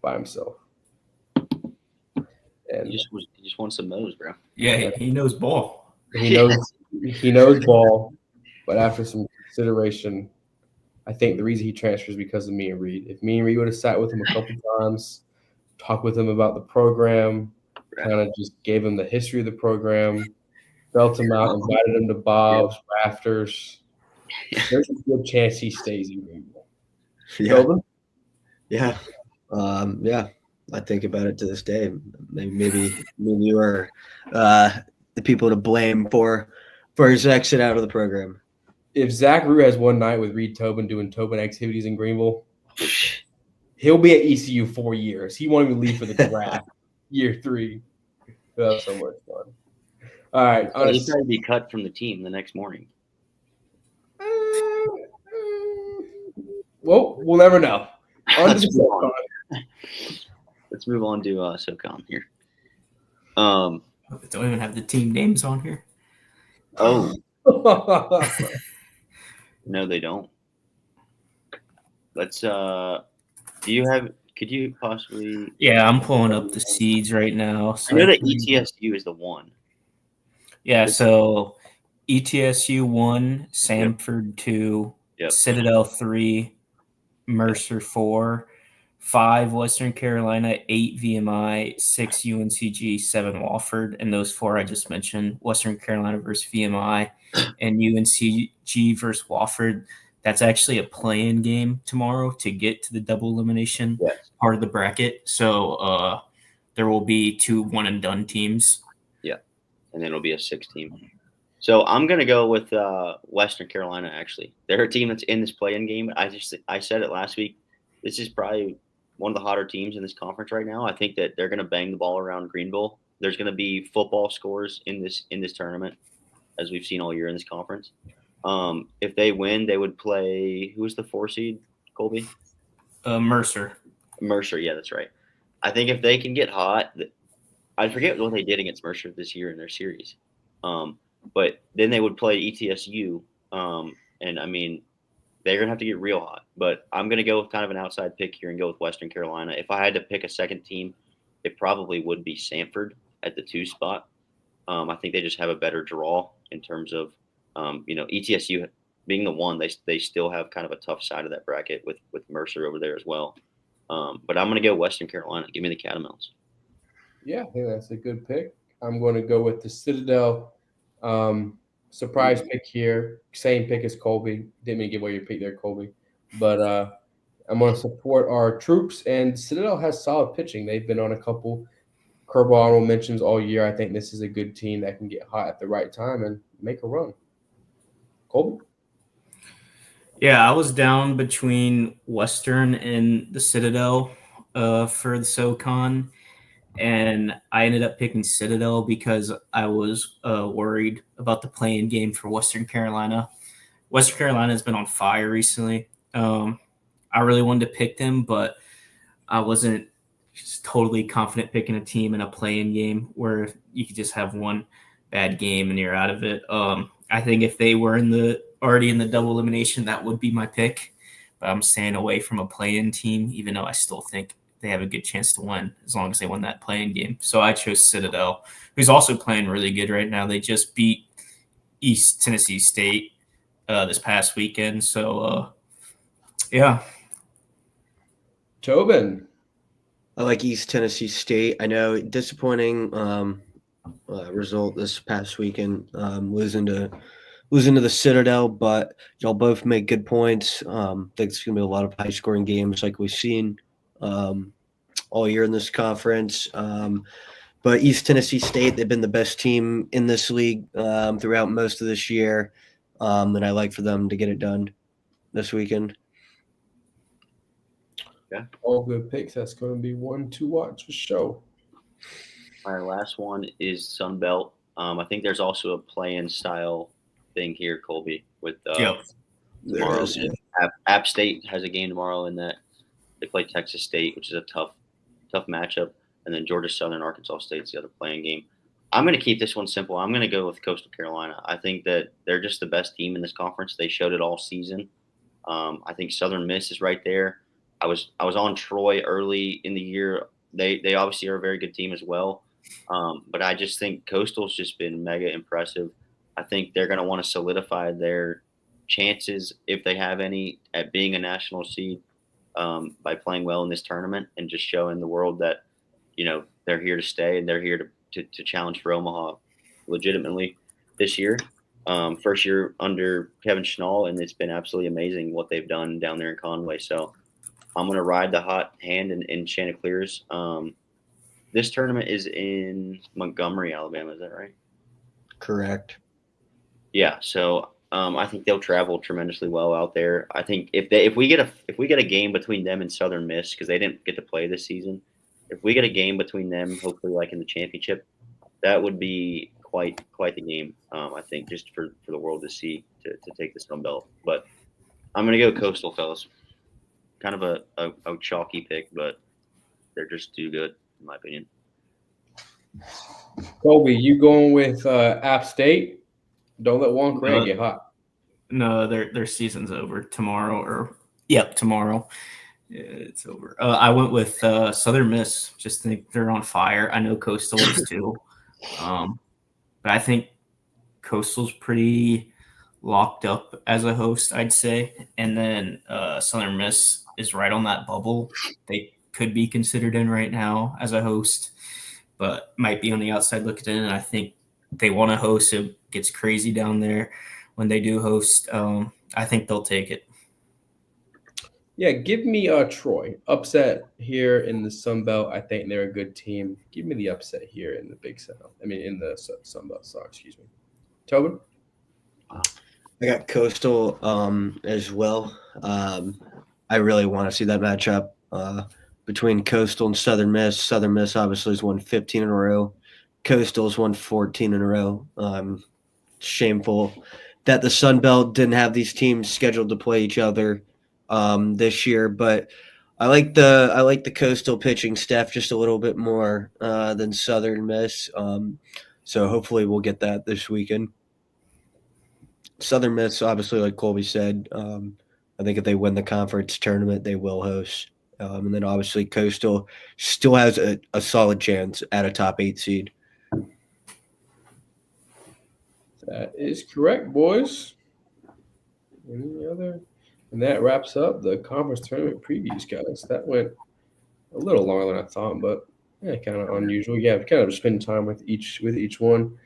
by himself. And You just want some nose, bro. Yeah, he knows ball. he knows ball, but after some consideration, I think the reason he transfers is because of me and Reed. If me and Reed would have sat with him a couple times, talked with him about the program, kind of just gave him the history of the program, felt him out, invited him to Bob's, Rafters, there's a good chance he stays in Greenville. Yeah. Yeah. Yeah. I think about it to this day. Maybe you are the people to blame for his exit out of the program. If Zach Rue has one night with Reed Tobin doing Tobin activities in Greenville, he'll be at ECU 4 years. He won't even leave for the draft year 3. That's so much fun. All right. He's trying to be cut from the team the next morning. Well, we'll never know. Let's move on to SoCon here. Don't even have the team names on here. Oh. No, they don't. Let's could you possibly Yeah, I'm pulling up the seeds right now. So I know that ETSU is the 1. Yeah, so ETSU 1, Samford 2, Citadel 3, Mercer 4, 5 Western Carolina, 8 VMI, 6 UNCG, 7 Wofford, and those 4 I just mentioned, Western Carolina versus VMI and UNCG versus Wofford. That's actually a play-in game tomorrow to get to the double elimination part of the bracket. So there will be 2 one-and-done teams. Yeah, and then it'll be a 6-team. So I'm going to go with Western Carolina, actually. They're a team that's in this play-in game. I said it last week. This is probably one of the hotter teams in this conference right now. I think that they're going to bang the ball around Greenville. There's going to be football scores in this tournament, as we've seen all year in this conference. If they win, they would play – who was the 4 seed, Colby? Mercer. Mercer, yeah, that's right. I think if they can get hot – I forget what they did against Mercer this year in their series. But then they would play ETSU. And, I mean, they're going to have to get real hot. But I'm going to go with kind of an outside pick here and go with Western Carolina. If I had to pick a second team, it probably would be Samford at the 2 spot. I think they just have a better draw in terms of, ETSU being the 1, they still have kind of a tough side of that bracket with Mercer over there as well. But I'm going to go Western Carolina. Give me the Catamounts. Yeah, I think that's a good pick. I'm going to go with the Citadel. Surprise pick here. Same pick as Colby. Didn't mean to give away your pick there, Colby. But I'm going to support our troops. And Citadel has solid pitching. They've been on a couple Curveball honorable mentions all year. I think this is a good team that can get hot at the right time and make a run. Colby? Yeah, I was down between Western and the Citadel for the SoCon, and I ended up picking Citadel because I was worried about the playing game for Western Carolina. Western Carolina has been on fire recently. I really wanted to pick them, but I wasn't just totally confident picking a team in a playing game where you could just have one bad game and you're out of it. I think if they were already in the double elimination, that would be my pick. But I'm staying away from a play-in team, even though I still think they have a good chance to win as long as they win that playing game. So I chose Citadel, who's also playing really good right now. They just beat East Tennessee State this past weekend. So yeah, Tobin. I like East Tennessee State. I know disappointing result this past weekend, losing to the Citadel, but y'all both make good points. Think it's gonna be a lot of high scoring games like we've seen um, all year in this conference. But East Tennessee State, they've been the best team in this league throughout most of this year, and I like for them to get it done this weekend. All good picks. That's going to be one to watch for sure. Our last one is Sun Belt. I think there's also a play-in style thing here, Colby, with yep. tomorrow. There is, yeah. App State has a game tomorrow in that they play Texas State, which is a tough matchup, and then Georgia Southern, Arkansas State's the other playing game. I'm going to keep this one simple. I'm going to go with Coastal Carolina. I think that they're just the best team in this conference. They showed it all season. I think Southern Miss is right there. I was on Troy early in the year. They obviously are a very good team as well. But I just think Coastal's just been mega impressive. I think they're going to want to solidify their chances, if they have any, at being a national seed by playing well in this tournament and just showing the world that, they're here to stay and they're here to challenge for Omaha legitimately this year. First year under Kevin Schnall, and it's been absolutely amazing what they've done down there in Conway. So I'm going to ride the hot hand in Chanticleers. This tournament is in Montgomery, Alabama. Is that right? Correct. Yeah. So I think they'll travel tremendously well out there. I think if we get a game between them and Southern Miss, because they didn't get to play this season, if we get a game between them, hopefully like in the championship, that would be quite the game. I think just for the world to see to take the Sun Belt. But I'm going to go Coastal, fellas. Kind of a chalky pick, but they're just too good in my opinion. Colby, you going with App State? Don't let Juan Craig get hot. No, their season's over tomorrow. Tomorrow. It's over. I went with Southern Miss. Just think they're on fire. I know Coastal is too, but I think Coastal's pretty locked up as a host, I'd say. And then Southern Miss is right on that bubble. They could be considered in right now as a host, but might be on the outside looking in. And I think they want to host. It gets crazy down there when they do host. I think they'll take it. Yeah, give me Troy. Upset here in the Sun Belt. I think they're a good team. Give me the upset here in the Big South. I mean, in the Sun Belt. Sorry, excuse me. Tobin? I got Coastal as well. I really want to see that matchup between Coastal and Southern Miss. Southern Miss obviously has won 15 in a row. Coastal's won 14 in a row. Shameful that the Sun Belt didn't have these teams scheduled to play each other this year, but I like the Coastal pitching staff just a little bit more than Southern Miss. So hopefully we'll get that this weekend. Southern Miss, obviously, like Colby said, I think if they win the conference tournament, they will host. And then obviously Coastal still has a solid chance at a top 8 seed. That is correct, boys. Any other? And that wraps up the conference tournament previews, guys. That went a little longer than I thought, but kind of unusual. Yeah, kind of spend time with each one.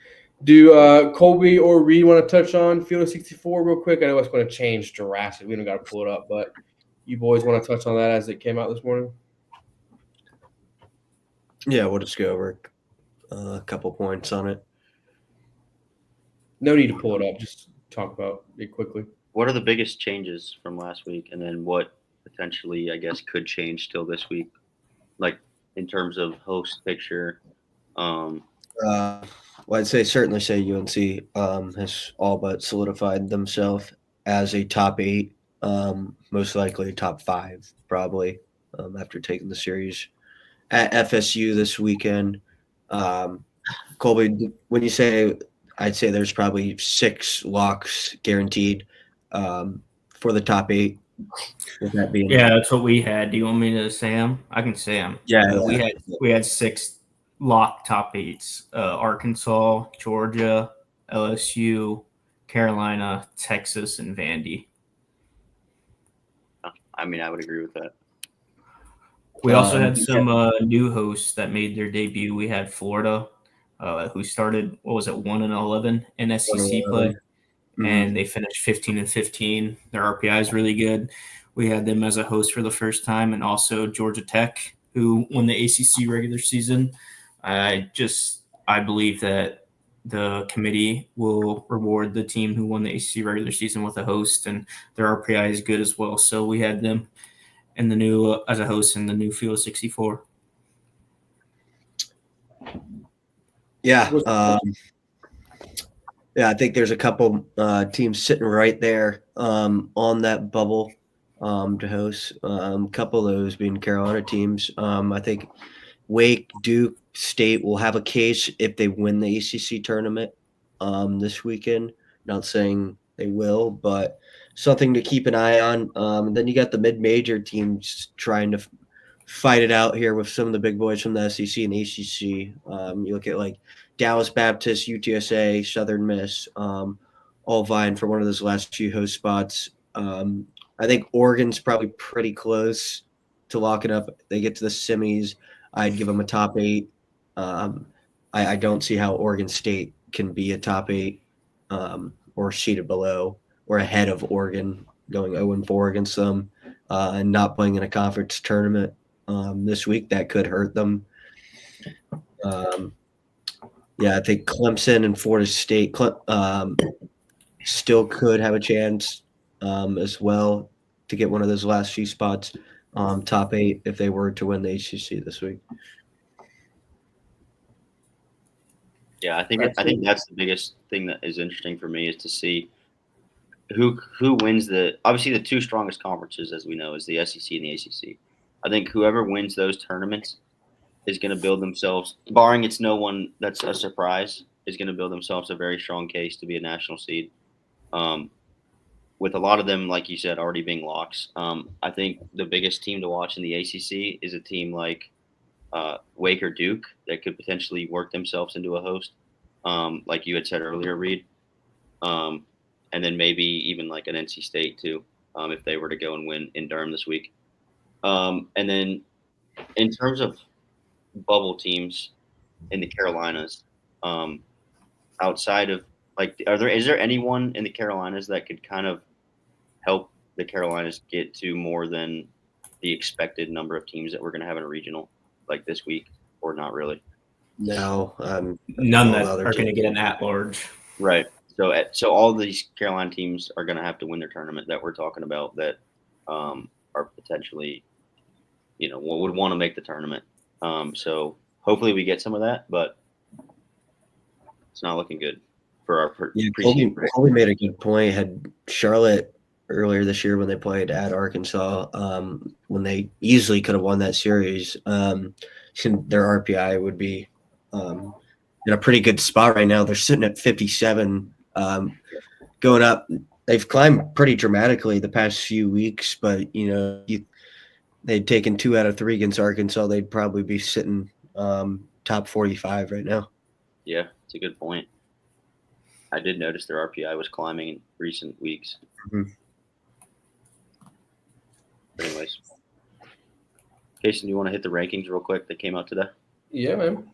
Do Colby or Reed want to touch on Field of 64 real quick? I know it's going to change drastically. We don't got to pull it up, but you boys want to touch on that as it came out this morning? Yeah, we'll just go over a couple points on it. No need to pull it up. Just talk about it quickly. what are the biggest changes from last week, and then what potentially, I guess, could change still this week, like in terms of host picture? Well, I'd certainly say UNC has all but solidified themselves as a top 8, most likely top 5, probably after taking the series at FSU this weekend. Colby, when you say, I'd say there's probably 6 locks guaranteed for the top 8. With that being, Yeah, that's what we had. Do you want me to say them? I can say them. Yeah. We had 6 lock top 8s: Arkansas, Georgia, LSU, Carolina, Texas, and Vandy. I mean, I would agree with that. We also had some new hosts that made their debut. We had Florida, who started 1-11 in SEC play, and they finished 15-15. Their RPI is really good. We had them as a host for the first time, and also Georgia Tech, who won the ACC regular season. I believe that the committee will reward the team who won the ACC regular season with a host, and their RPI is good as well. So we had them in the new as a host in the new Field 64. Yeah. I think there's a couple teams sitting right there on that bubble to host. A couple of those being Carolina teams. I think Wake, Duke, State will have a case if they win the ACC tournament this weekend. Not saying they will, but something to keep an eye on. Then you got the mid-major teams trying to fight it out here with some of the big boys from the SEC and ACC. You look at like Dallas Baptist, UTSA, Southern Miss, all vying for one of those last few host spots. I think Oregon's probably pretty close to locking up. They get to the semis. I'd give them a top 8. I don't see how Oregon State can be a top 8 or seated below or ahead of Oregon, going 0-4 against them and not playing in a conference tournament this week. That could hurt them. I think Clemson and Florida State still could have a chance as well to get one of those last few spots, top 8, if they were to win the ACC this week. Yeah, I think that's the biggest thing that is interesting for me, is to see who wins obviously the 2 strongest conferences, as we know, is the SEC and the ACC. I think whoever wins those tournaments is going to build themselves, barring it's no one that's a surprise, is going to build themselves a very strong case to be a national seed. With a lot of them, like you said, already being locks. I think the biggest team to watch in the ACC is a team like Wake or Duke that could potentially work themselves into a host, like you had said earlier, Reed. And then maybe even like an NC State too, if they were to go and win in Durham this week. And then in terms of bubble teams in the Carolinas, outside of is there anyone in the Carolinas that could kind of help the Carolinas get to more than the expected number of teams that we're going to have in a regional like this week, or not really? No, none that are going to get an at-large. Right. So all these Carolina teams are going to have to win their tournament that we're talking about that are potentially, would want to make the tournament. So hopefully we get some of that, but it's not looking good for our preseason. Colby made a good point. Had Charlotte earlier this year when they played at Arkansas, when they easily could have won that series, their RPI would be in a pretty good spot right now. They're sitting at 57, going up. They've climbed pretty dramatically the past few weeks, but they'd taken 2 out of 3 against Arkansas. They'd probably be sitting top 45 right now. Yeah, it's a good point. I did notice their RPI was climbing in recent weeks. Mm-hmm. Anyways, Jason, do you want to hit the rankings real quick that came out today? Yeah, man.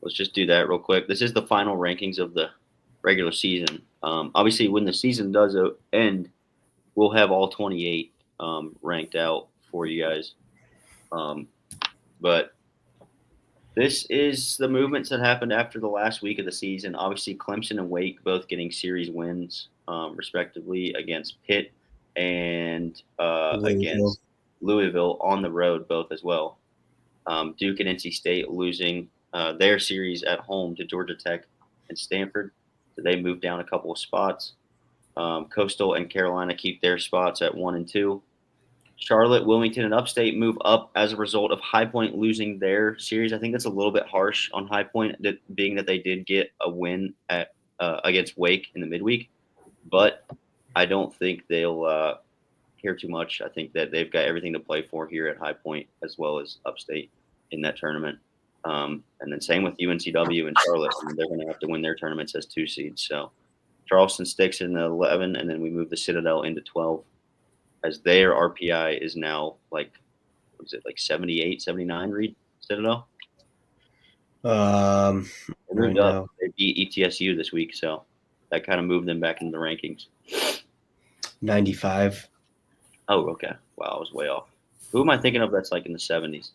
Let's just do that real quick. This is the final rankings of the regular season. Obviously, when the season does end, we'll have all 28 ranked out for you guys. But This is the movements that happened after the last week of the season. Obviously, Clemson and Wake both getting series wins, respectively, against Pitt and against Louisville on the road, both as well. Duke and NC State losing their series at home to Georgia Tech and Stanford. So they moved down a couple of spots. Coastal and Carolina keep their spots at 1 and 2. Charlotte, Wilmington, and Upstate move up as a result of High Point losing their series. I think that's a little bit harsh on High Point, being that they did get a win at against Wake in the midweek. But I don't think they'll care too much. I think that they've got everything to play for here at High Point as well as Upstate in that tournament. And then same with UNCW and Charlotte. I mean, they're going to have to win their tournaments as 2 seeds. So Charleston sticks in the 11, and then we move the Citadel into 12. As their RPI is now like 78, 79, Reed, Citadel? Right now. They beat ETSU this week, so that kind of moved them back into the rankings. 95. Oh, okay. Wow, I was way off. Who am I thinking of that's like in the 70s?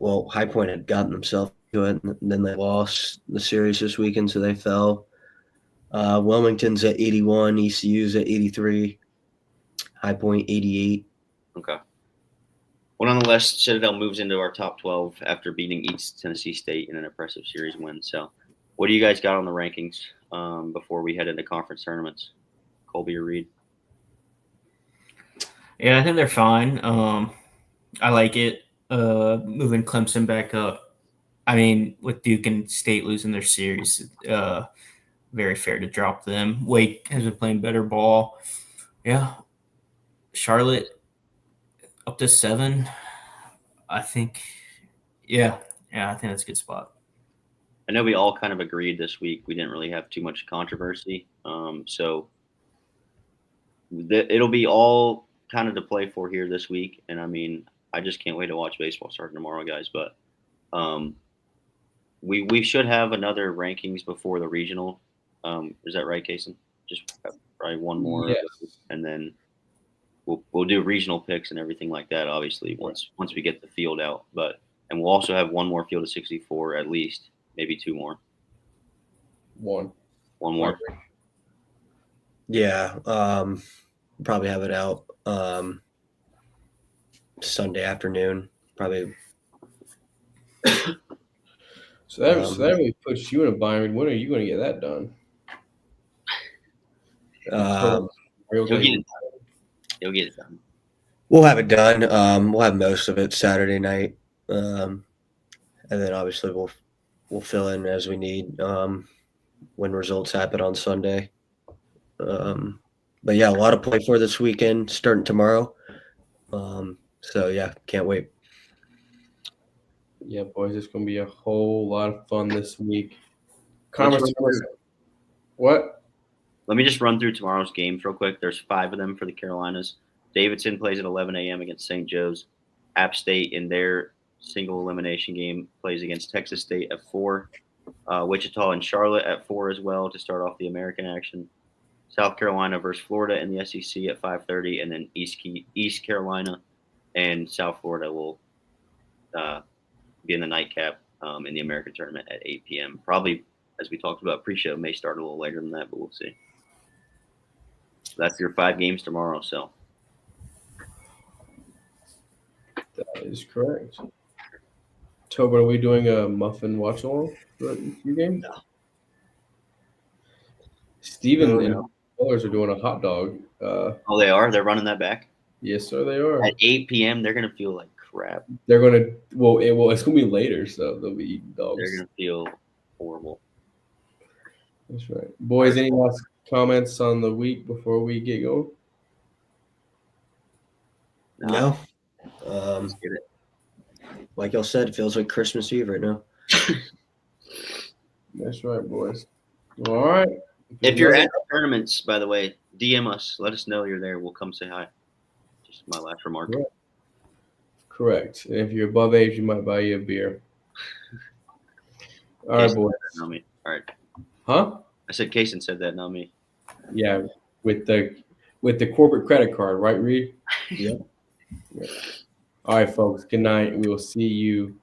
Well, High Point had gotten themselves to it, and then they lost the series this weekend, so they fell. Wilmington's at 81, ECU's at 83, High Point 88. Okay. Well, nonetheless, Citadel moves into our top 12 after beating East Tennessee State in an impressive series win. So, what do you guys got on the rankings before we head into conference tournaments? Colby or Reed? Yeah, I think they're fine. I like it. Moving Clemson back up. I mean, with Duke and State losing their series, very fair to drop them. Wake has been playing better ball. Yeah. Charlotte up to 7. I think, I think that's a good spot. I know we all kind of agreed this week. We didn't really have too much controversy. So it'll be all kind of to play for here this week. And I mean, I just can't wait to watch baseball starting tomorrow, guys. But we should have another rankings before the regional. Is that right, Kason? Just probably one more, Yes. And then we'll do regional picks and everything like that. Obviously, once we get the field out, and we'll also have one more field of 64 at least, maybe 2 more. One more. Yeah, probably have it out Sunday afternoon, probably. So that really puts you in a bind. When are you going to get that done? You'll get it done. We'll have it done. We'll have most of it Saturday night, and then obviously we'll fill in as we need when results happen on Sunday. But yeah, a lot to play for this weekend, starting tomorrow. So yeah, can't wait. Yeah, boys, it's going to be a whole lot of fun this week. What? Let me just run through tomorrow's games real quick. There's 5 of them for the Carolinas. Davidson plays at 11 a.m. against St. Joe's. App State in their single elimination game plays against Texas State at 4. Wichita and Charlotte at 4 as well to start off the American action. South Carolina versus Florida in the SEC at 5:30, and then East Carolina and South Florida will be in the nightcap in the American tournament at 8 p.m. Probably, as we talked about pre-show, may start a little later than that, but we'll see. So that's your 5 games tomorrow. So That is correct. Tobin, are we doing a muffin watch along for your game? No. Steven and Colors are doing a hot dog. oh, they are? They're running that back? Yes, sir, they are. At 8 p.m., they're going to feel like crap. They're going to it's going to be later, so they'll be eating dogs. They're going to feel horrible. That's right. Boys, any last comments on the week before we get going? No. Let's get it. Like y'all said, it feels like Christmas Eve right now. That's right, boys. All right. If you're at the tournaments, by the way, DM us. Let us know you're there. We'll come say hi. Just my last remark. Yeah. Correct. And if you're above age, you might buy you a beer. All right, boys. Not me. All right. Huh? I said Kason said that, not me. Yeah, with the corporate credit card, right, Reed? Yep. Yeah. All right, folks. Good night. We will see you